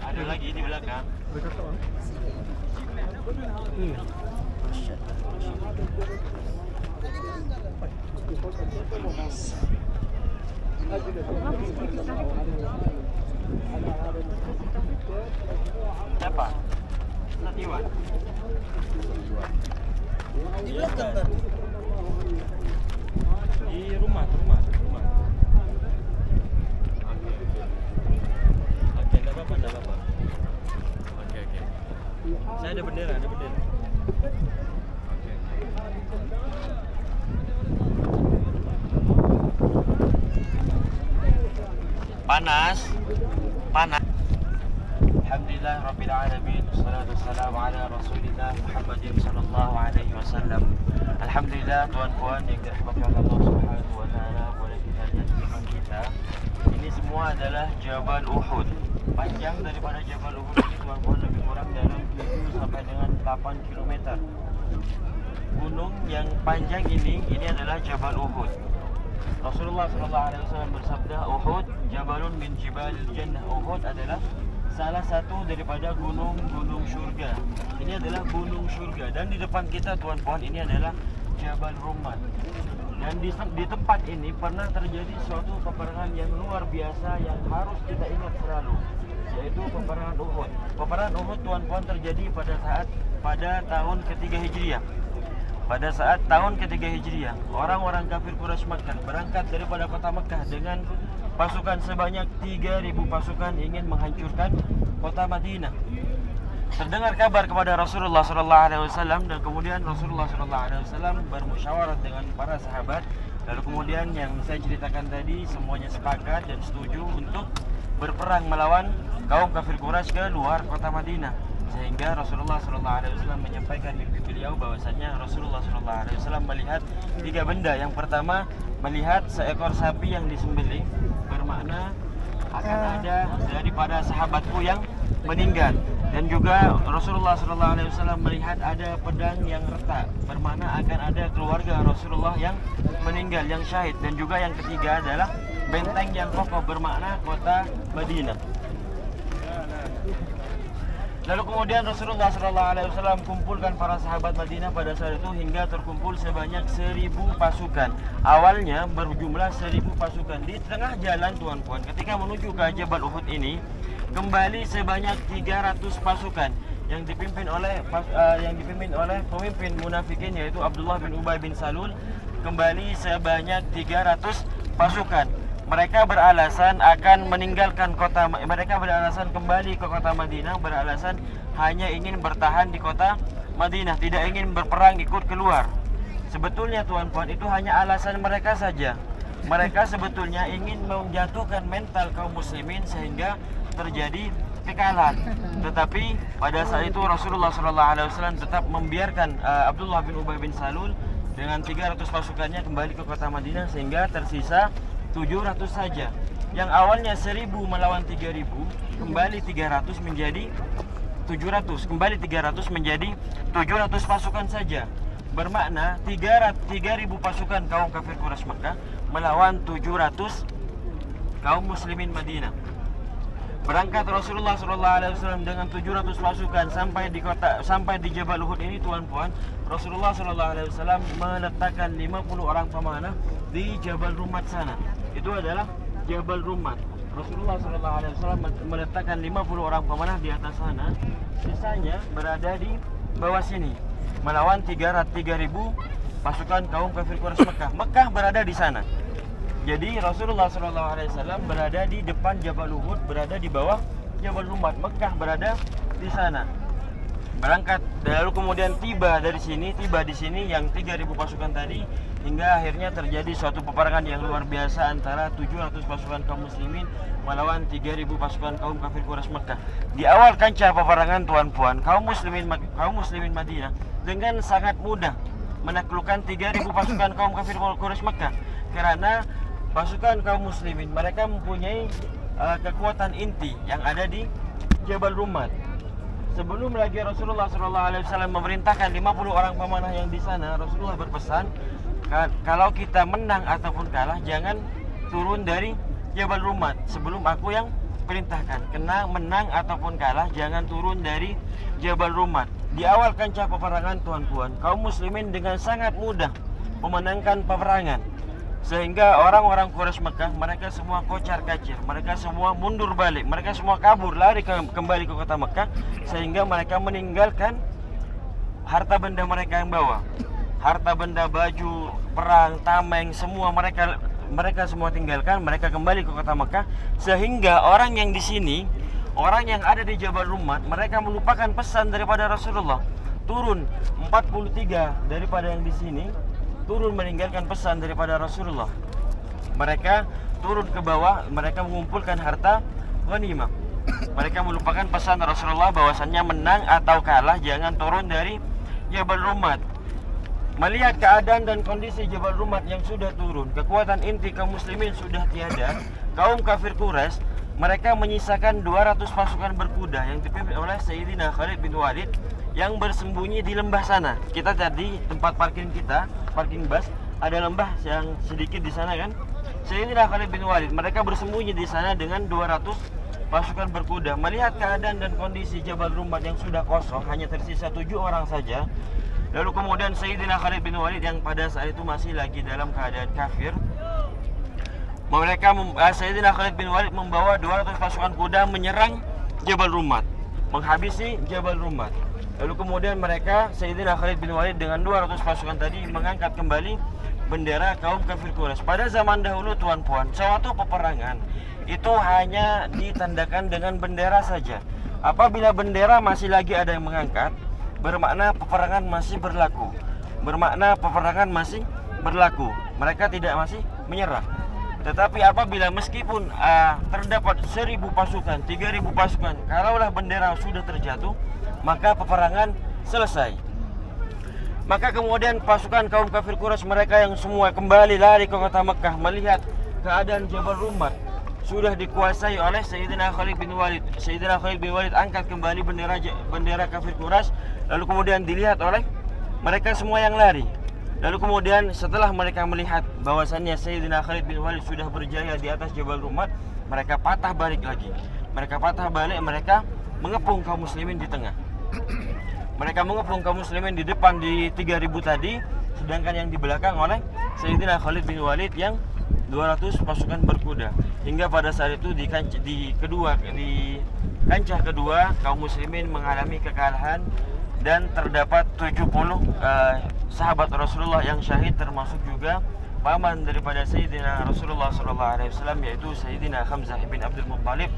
Ada lagi di belakang. Siapa? Satiwan. Di belakang tadi. Saya ada bendera, ada bendera. Panas. Alhamdulillah Rabbil Alamin. Wassalatu wassalamu ala Rasulillah Muhammadin sallallahu alaihi wasallam. Alhamdulillah tuan-tuan yang dirahmati oleh Allah Subhanahu wa taala, boleh kita lihat di depan kita. Ini semua adalah Jabal Uhud. Panjang daripada Jabal Uhud ini tuan-tuan lebih kurang dalam 7 sampai dengan 8 km. Gunung yang panjang ini adalah Jabal Uhud. Rasulullah SAW bersabda, Uhud Jabalun min Jibalil Jannah. Uhud adalah salah satu daripada gunung-gunung surga. Ini adalah gunung surga. Dan di depan kita tuan-puan ini adalah Jabal Rummat. Dan di tempat ini pernah terjadi suatu peperangan yang luar biasa yang harus kita ingat selalu, yaitu peperangan Uhud. Peperangan Uhud tuan-puan terjadi pada tahun ketiga Hijriah. Pada saat tahun ketiga Hijriah, orang-orang kafir Quraisy Makkah berangkat daripada kota Makkah dengan pasukan sebanyak 3.000 pasukan ingin menghancurkan kota Madinah. Terdengar kabar kepada Rasulullah SAW dan kemudian Rasulullah SAW bermusyawarah dengan para sahabat. Lalu kemudian yang saya ceritakan tadi semuanya sepakat dan setuju untuk berperang melawan kaum kafir Quraisy ke luar kota Madinah. Sehingga Rasulullah SAW menyampaikan mimpi beliau bahwasanya Rasulullah SAW melihat 3 benda. Yang pertama, melihat seekor sapi yang disembelih, bermakna akan ada daripada sahabatku yang meninggal. Dan juga Rasulullah SAW melihat ada pedang yang retak, bermakna akan ada keluarga Rasulullah yang meninggal, yang syahid. Dan juga yang ketiga adalah benteng yang kokoh, bermakna kota Madinah. Lalu kemudian Rasulullah SAW kumpulkan para sahabat Madinah pada saat itu hingga terkumpul sebanyak 1.000 pasukan. Awalnya berjumlah 1.000 pasukan. Di tengah jalan tuan-puan, ketika menuju ke Jabal Uhud ini, kembali sebanyak 300 pasukan yang dipimpin oleh pemimpin munafikin, yaitu Abdullah bin Ubay bin Salul. Kembali sebanyak 300 pasukan. Mereka beralasan akan meninggalkan mereka beralasan kembali ke kota Madinah, beralasan hanya ingin bertahan di kota Madinah, tidak ingin berperang ikut keluar. Sebetulnya tuan-puan, itu hanya alasan mereka saja. Mereka sebetulnya ingin menjatuhkan mental kaum muslimin sehingga terjadi kekalahan. Tetapi pada saat itu Rasulullah SAW tetap membiarkan Abdullah bin Ubay bin Salul dengan 300 pasukannya kembali ke kota Madinah, sehingga tersisa 700 saja. Yang awalnya 1.000 melawan 3.000, kembali 300 menjadi 700. Kembali 300 menjadi 700 pasukan saja. Bermakna 3.000 pasukan kaum kafir Quraisy Makkah melawan 700 kaum muslimin Madinah. Berangkat Rasulullah SAW dengan 700 pasukan sampai di Jabal Uhud ini tuan-puan. Rasulullah SAW meletakkan 50 orang pemanah di Jabal Rummat sana. Itu adalah Jabal Rummat. Rasulullah SAW meletakkan 50 orang pemanah di atas sana. Sisanya berada di bawah sini melawan 3.000 pasukan kaum kafir Quraisy Makkah. Makkah berada di sana. Jadi Rasulullah SAW berada di depan Jabal Uhud, berada di bawah Jabal Rummat. Makkah berada di sana. Berangkat, lalu kemudian tiba di sini yang 3.000 pasukan tadi, hingga akhirnya terjadi suatu peperangan yang luar biasa antara 700 pasukan kaum muslimin melawan 3.000 pasukan kaum kafir Quraisy Makkah. Di awal kancah peperangan tuan-puan, kaum muslimin Madinah dengan sangat mudah menaklukkan 3.000 pasukan kaum kafir Quraisy Makkah, karena pasukan kaum muslimin mereka mempunyai kekuatan inti yang ada di Jabal Rummat. Sebelum lagi Rasulullah SAW memerintahkan 50 orang pemanah yang di sana, Rasulullah berpesan, kalau kita menang ataupun kalah, jangan turun dari Jabal Rummat sebelum aku yang perintahkan. Kena menang ataupun kalah, jangan turun dari Jabal Rummat. Di awal kancah peperangan tuan-puan, kaum muslimin dengan sangat mudah memenangkan peperangan, sehingga orang-orang Quraisy Makkah mereka semua kocar-kacir, mereka semua mundur balik, mereka semua kabur, lari kembali ke kota Makkah, sehingga mereka meninggalkan harta benda mereka yang bawa, harta benda, baju perang, tameng, semua mereka semua tinggalkan, mereka kembali ke kota Makkah, sehingga orang yang di sini, orang yang ada di Jabal Rummat, mereka melupakan pesan daripada Rasulullah. Turun 43 daripada yang di sini, turun meninggalkan pesan daripada Rasulullah. Mereka turun ke bawah, mereka mengumpulkan harta ghanimah. Mereka melupakan pesan Rasulullah bahwasannya menang atau kalah jangan turun dari Jabal Rummat. Melihat keadaan dan kondisi Jabal Rummat yang sudah turun, kekuatan inti kaum muslimin sudah tiada, kaum kafir Quraisy mereka menyisakan 200 pasukan berkuda yang dipimpin oleh Sayyidina Khalid bin Walid yang bersembunyi di lembah sana. Kita tadi tempat parkir kita, parking bus, ada lembah yang sedikit di sana kan. Sayyidina Khalid bin Walid mereka bersembunyi di sana dengan 200 pasukan berkuda. Melihat keadaan dan kondisi Jabal Rummat yang sudah kosong, hanya tersisa 7 orang saja. Lalu kemudian Sayyidina Khalid bin Walid yang pada saat itu masih lagi dalam keadaan kafir, Sayyidina Khalid bin Walid membawa 200 pasukan kuda menyerang Jabal Rummat, menghabisi Jabal Rummat. Lalu kemudian Sayyidina Khalid bin Walid dengan 200 pasukan tadi mengangkat kembali bendera kaum kafir Quraisy. Pada zaman dahulu tuan-puan, suatu peperangan itu hanya ditandakan dengan bendera saja. Apabila bendera masih lagi ada yang mengangkat, bermakna peperangan masih berlaku. Mereka tidak masih menyerah. Tetapi apabila meskipun terdapat 1000 pasukan, 3000 pasukan, kalaulah bendera sudah terjatuh, maka peperangan selesai. Maka kemudian pasukan kaum kafir Quraisy mereka yang semua kembali lari ke kota Mekah melihat keadaan Jabal Rummat sudah dikuasai oleh Sayyidina Khalid bin Walid. Sayyidina Khalid bin Walid angkat kembali bendera kafir Quraisy, lalu kemudian dilihat oleh mereka semua yang lari. Lalu kemudian setelah mereka melihat bahwasannya Sayyidina Khalid bin Walid sudah berjaya di atas Jabal Rummat, mereka patah balik lagi. Mereka mengepung kaum muslimin di tengah. Mereka mengepung kaum muslimin di depan di 3000 tadi, sedangkan yang di belakang oleh Sayyidina Khalid bin Walid yang 200 pasukan berkuda. Hingga pada saat itu di kancah kedua kaum muslimin mengalami kekalahan dan terdapat 70 sahabat Rasulullah yang syahid, termasuk juga paman daripada Sayyidina Rasulullah SAW, yaitu Sayyidina Hamzah bin Abdul Muttalib,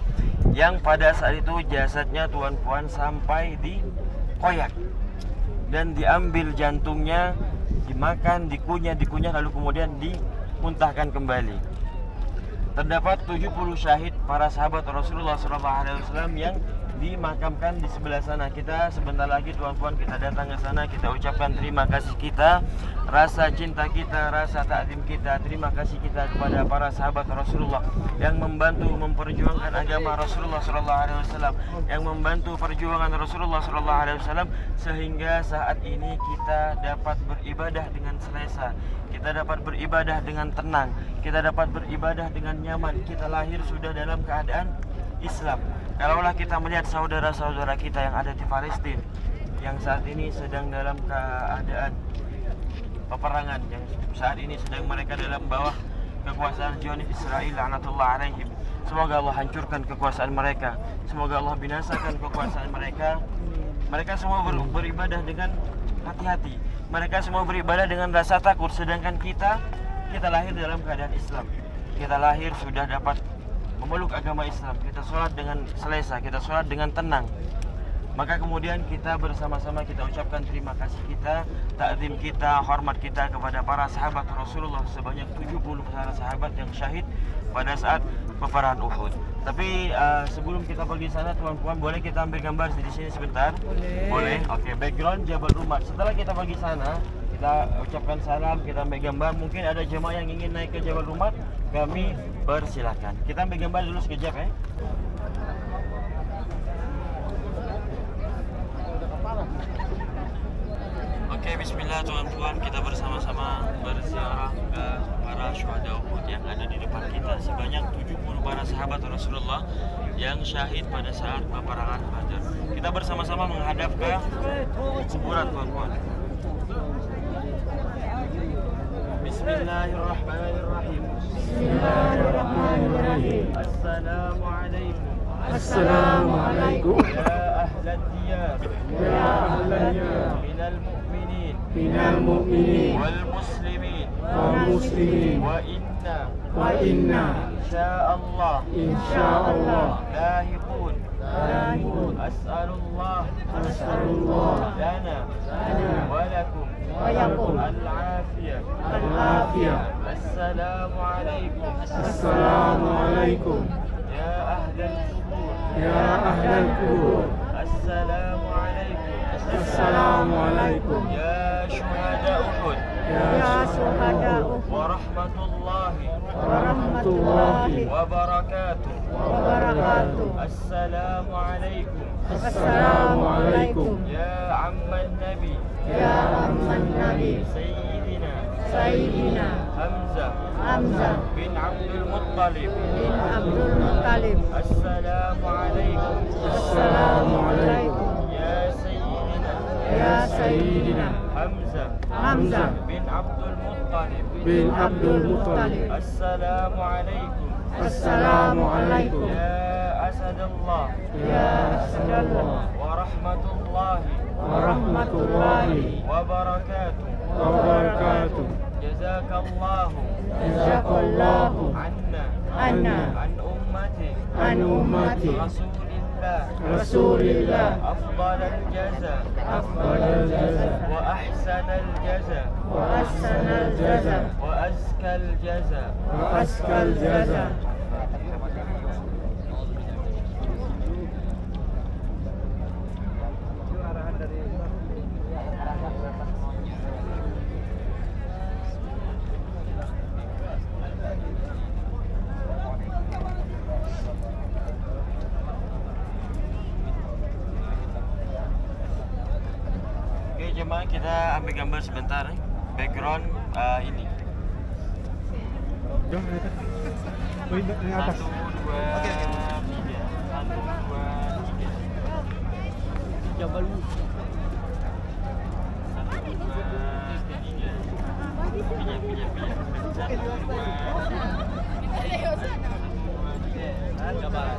yang pada saat itu jasadnya tuan-puan sampai dikoyak dan diambil jantungnya, dimakan, dikunyah lalu kemudian dimuntahkan kembali. Terdapat 70 syahid para sahabat Rasulullah SAW yang dimakamkan di sebelah sana. Kita sebentar lagi tuan-puan kita datang ke sana, kita ucapkan terima kasih kita, rasa cinta kita, rasa takzim kita, terima kasih kita kepada para sahabat Rasulullah yang membantu memperjuangkan agama Rasulullah SAW, yang membantu perjuangan Rasulullah SAW sehingga saat ini kita dapat beribadah dengan selesa, kita dapat beribadah dengan tenang, kita dapat beribadah dengan nyaman. Kita lahir sudah dalam keadaan Islam. Kalaulah kita melihat saudara-saudara kita yang ada di Palestina yang saat ini sedang dalam keadaan peperangan, yang saat ini sedang mereka dalam bawah kekuasaan Zionis Israel laknatullah alaihim, semoga Allah hancurkan kekuasaan mereka, semoga Allah binasakan kekuasaan mereka. Mereka semua beribadah dengan hati-hati, mereka semua beribadah dengan rasa takut, sedangkan kita lahir dalam keadaan Islam. Kita lahir sudah dapat memeluk agama Islam, kita sholat dengan selesa, kita sholat dengan tenang. Maka kemudian kita bersama-sama kita ucapkan terima kasih kita, takzim kita, hormat kita kepada para sahabat Rasulullah sebanyak 70 sahabat yang syahid pada saat peperangan Uhud. Tapi sebelum kita pergi sana, tuan-puan, boleh kita ambil gambar di sini sebentar? Boleh. Oke, background Jabal Rummat. Setelah kita pergi sana, kita ucapkan salam, kita ambil gambar. Mungkin ada jemaah yang ingin naik ke Jabal Rummat, kami persilahkan. Kita ambil gambar dulu sekejap ya. Oke, bismillah tuan-tuan, kita bersama-sama berziarah ke para syuhada Uhud yang ada di depan kita. Sebanyak 70 para sahabat Rasulullah yang syahid pada saat peperangan Badar. Kita bersama-sama menghadap ke kuburan tuan-tuan. Bismillahirrahmanirrahim. Bismillahirrahmanirrahim. Assalamualaikum. Assalamualaikum. Ya ahlad diyar. Ya ahlad diyar. Minal mu'minin. Wal muslimin. Wa inna. Insya'Allah. Lahiqun. As'alullah lana wa lakum al-afiyah. Assalamu alaikum ya ahlal qubur. Assalamu alaikum ya syuhada Uhud. Wa rahmatullahi wa barakatuh. Assalamu alaikum ya amman nabi Sayyidina Hamza bin Abdul Muttalib. Assalamu alaikum ya Sayyidina Hamza bin Abdul Muttalib. Assalamu alaikum ya Asadullah wa rahmatullahi wa barakatuh. Jazakallahu anna an ummati Rasulillah afdalal jaza wa ahsanal jaza wa azkal jaza. Jemaah, kita ambil gambar sebentar background ini. Yang atas. 1, 2, 3. 1, 2, 3. Jabal Wud. 1, 2, 3. Pilih. 1, 2, 3. Jabal.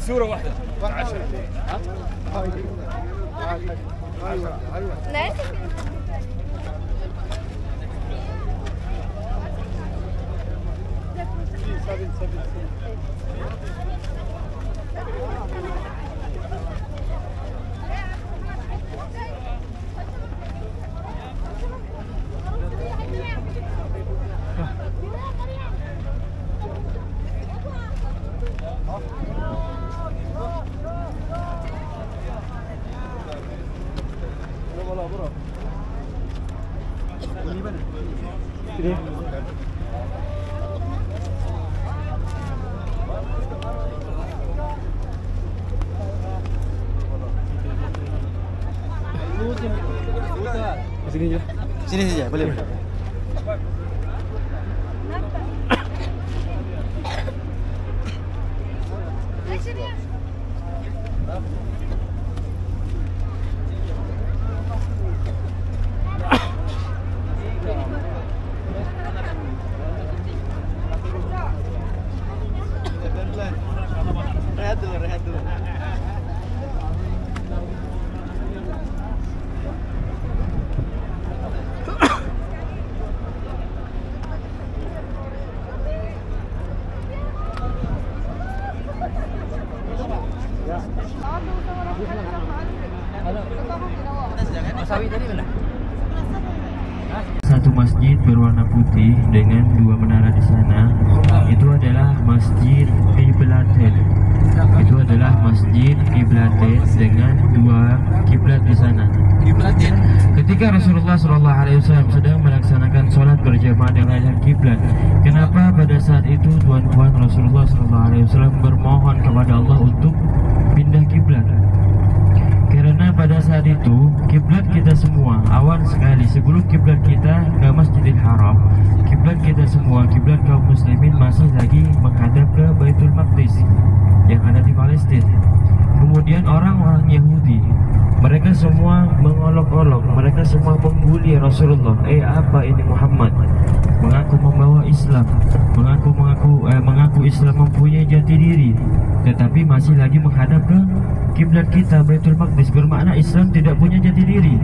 صورة واحدة. 10. لا Ini. Sini aja. Sini saja, boleh. Rehat dulu. masjid berwarna putih dengan dua menara di sana, itu adalah Masjid Qiblatain. Itu adalah Masjid Qiblatain dengan dua kiblat di sana. Ketika Rasulullah SAW sedang melaksanakan sholat berjamaah dengan kiblat, kenapa pada saat itu tuan-tuan Rasulullah SAW bermohon kepada Allah untuk pindah kiblat? Karena pada saat itu kiblat kita semua awal sekali sebelum kiblat kita ke Masjidil Haram, kiblat kita semua, kiblat kaum muslimin masih lagi menghadap ke Baitul Maqdis yang ada di Palestina. Kemudian orang-orang Yahudi, mereka semua mengolok-olok, mereka semua membuli Rasulullah. Apa ini Muhammad? Mengaku membawa Islam, mengaku Islam mempunyai jati diri, tetapi masih lagi menghadap ke kiblat kita Baitul Maqdis, bermakna Islam tidak punya jati diri.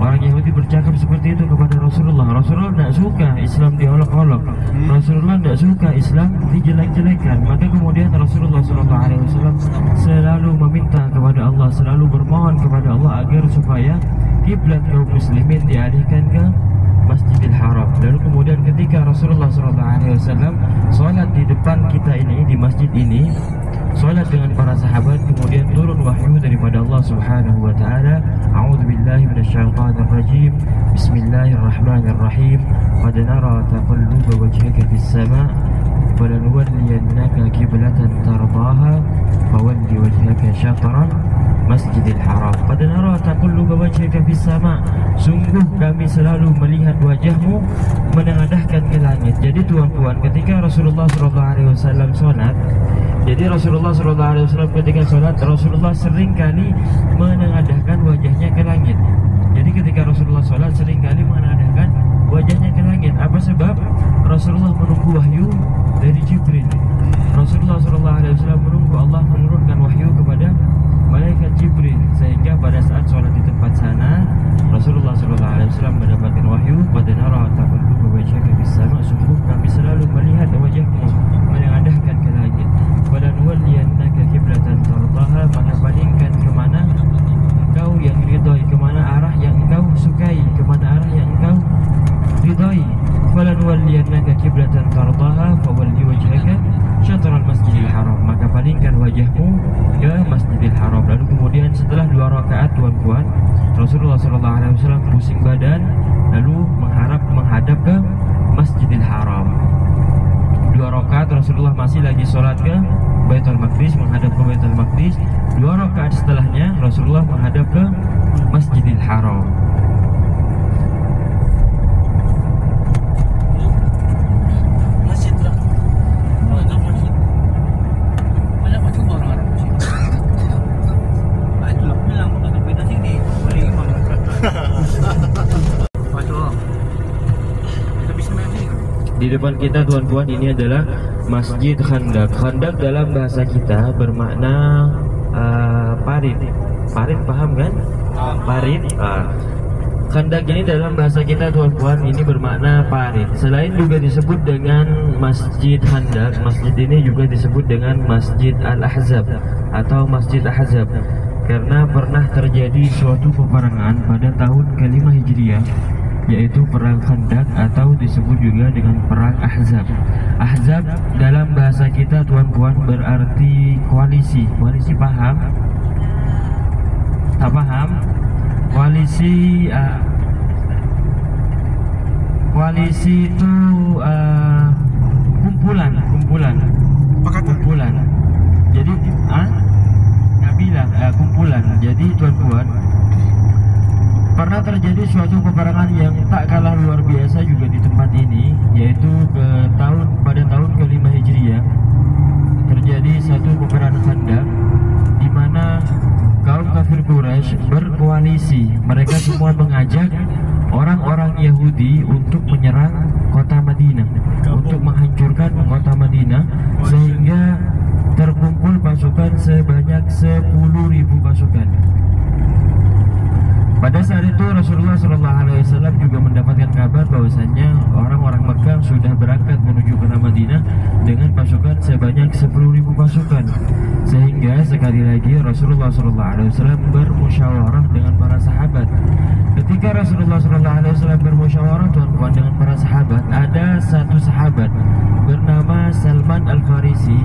Orang Yahudi bercakap seperti itu kepada Rasulullah. Rasulullah tidak suka Islam diolok-olok, Rasulullah tidak suka Islam dijelek-jelekan. Maka kemudian Rasulullah SAW selalu meminta kepada Allah, selalu bermohon kepada Allah agar supaya kiblat kaum muslimin dialihkan ke Masjidil Haram. Lalu kemudian ketika Rasulullah SAW sholat di depan kita ini, di masjid ini, sholat dengan para sahabat, kemudian turun wahyu daripada Allah Subhanahu wa taala. A'udzubillahi minasyaitonir rajim. Bismillahirrahmanirrahim. Qad nara taqalluba wajhika fis sama' falanuwalliyannaka qiblatan tardaha fawalli wajhaka syatran Masjidil Haram. Qad nara taqalluba wajhika fis sama'. Sungguh kami selalu melihat wajahmu menengadahkan ke langit. Jadi tuan-tuan, ketika Rasulullah SAW sholat, jadi Rasulullah SAW ketika sholat, Rasulullah sering kali menengadahkan wajahnya ke langit. Jadi ketika Rasulullah sholat sering kali menengadahkan wajahnya ke langit. Apa sebab? Rasulullah menunggu wahyu dari Jibril. Rasulullah SAW menunggu Allah menurunkan wahyu kepada malaikat Jibril, sehingga pada saat sholat di tempat sana Rasulullah SAW mendapatkan wahyu. Pada nara taqalluba wajhika fis sama', sungguh kami selalu melihat wajahmu menengadahkan ke langit. Falanuwalliyannaka qiblatan tardaha, maka palingkan kemana engkau yang ridai, kemana arah yang engkau sukai, kemana arah yang engkau ridai. Falanuwalliyannaka qiblatan tardaha fawalli wajhaka syatral Masjidil Haram, maka palingkan wajahmu ke Masjidil Haram. Lalu kemudian setelah 2 rakaat tuan-tuan, Rasulullah SAW pusing badan, lalu menghadap ke Masjidil Haram. 2 rakaat Rasulullah masih lagi sholat ke Baitul Maqdis, menghadap ke Baitul Maqdis. 2 rakaat setelahnya Rasulullah menghadap ke Masjidil Haram. Di depan kita tuan-tuan ini adalah Masjid Khandaq. Khandaq dalam bahasa kita bermakna parit. Parit paham kan? Parit. Khandaq ini dalam bahasa kita tuan-tuan ini bermakna parit. Selain juga disebut dengan Masjid Khandaq, masjid ini juga disebut dengan Masjid Al-Ahzab atau Masjid Ahzab, karena pernah terjadi suatu peperangan pada tahun ke-5 Hijriah, yaitu perang Khandaq atau disebut juga dengan perang Ahzab. Ahzab dalam bahasa kita tuan-tuan berarti koalisi. Koalisi paham? Tak paham? Koalisi itu kumpulan. Jadi nggak bilang kumpulan. Jadi tuan-tuan, pernah terjadi suatu peperangan yang tak kalah luar biasa juga di tempat ini, yaitu pada tahun ke-5 Hijriah terjadi satu peperangan Khandaq di mana kaum kafir Quraisy berkoalisi. Mereka semua mengajak orang-orang Yahudi untuk menyerang kota Madinah, untuk menghancurkan kota Madinah, sehingga terkumpul pasukan sebanyak 10.000 pasukan. Pada saat itu Rasulullah SAW juga mendapatkan kabar bahwasannya orang-orang Mekah sudah berangkat menuju ke Madinah dengan pasukan sebanyak 10.000 pasukan. Sehingga sekali lagi Rasulullah SAW bermusyawarah dengan para sahabat. Ketika Rasulullah SAW bermusyawarah tuan-tuan dengan para sahabat, ada satu sahabat bernama Salman Al-Farisi.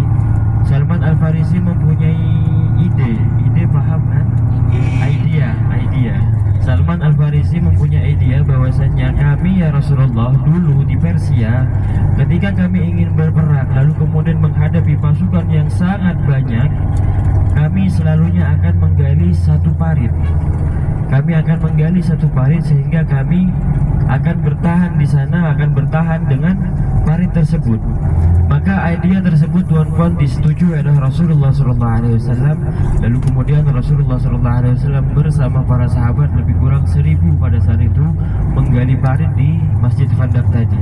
Salman Al-Farisi mempunyai ide paham kan? Idea. Salman Al-Farisi mempunyai idea bahwasannya kami ya Rasulullah dulu di Persia ketika kami ingin berperang lalu kemudian menghadapi pasukan yang sangat banyak, kami selalunya akan menggali satu parit. Kami akan menggali satu parit sehingga kami akan bertahan di sana, akan bertahan dengan parit tersebut. Maka idea tersebut tuan-tuan disetujui oleh Rasulullah SAW. Lalu kemudian Rasulullah SAW bersama para sahabat lebih kurang 1.000 pada saat itu menggali parit di Masjid Khandaq tadi.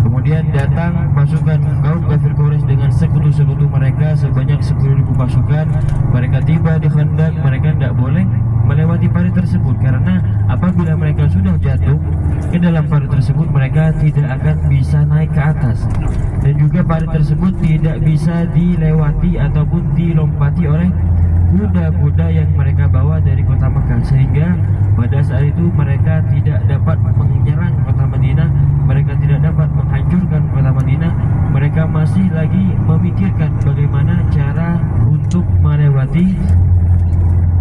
Kemudian datang pasukan kaum kafir Quraisy dengan sekutu-sekutu mereka sebanyak 10.000 pasukan. Mereka tiba di Khandaq, mereka tidak boleh melewati parit tersebut karena apabila mereka sudah jatuh ke dalam parit tersebut mereka tidak akan bisa naik ke atas, dan juga parit tersebut tidak bisa dilewati ataupun dilompati oleh kuda-kuda yang mereka bawa dari kota Mekah, sehingga pada saat itu mereka tidak dapat menyerang kota Madinah, mereka tidak dapat menghancurkan kota Madinah. Mereka masih lagi memikirkan bagaimana cara untuk melewati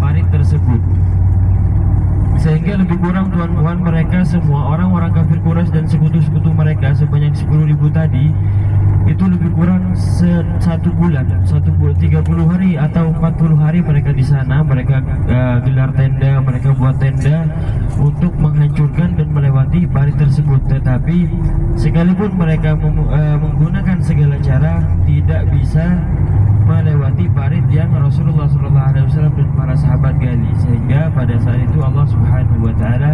parit tersebut, sehingga lebih kurang tuan-tuan mereka semua orang-orang kafir Quraisy dan sekutu-sekutu mereka sebanyak 10.000 tadi itu lebih kurang 1 bulan, 30 hari atau 40 hari mereka di sana. Mereka gelar tenda, mereka buat tenda untuk menghancurkan dan melewati parit tersebut. Tetapi sekalipun mereka menggunakan segala cara tidak bisa melewati parit yang Rasulullah SAW dan para sahabat gali, sehingga pada saat itu Allah Subhanahu wa Ta'ala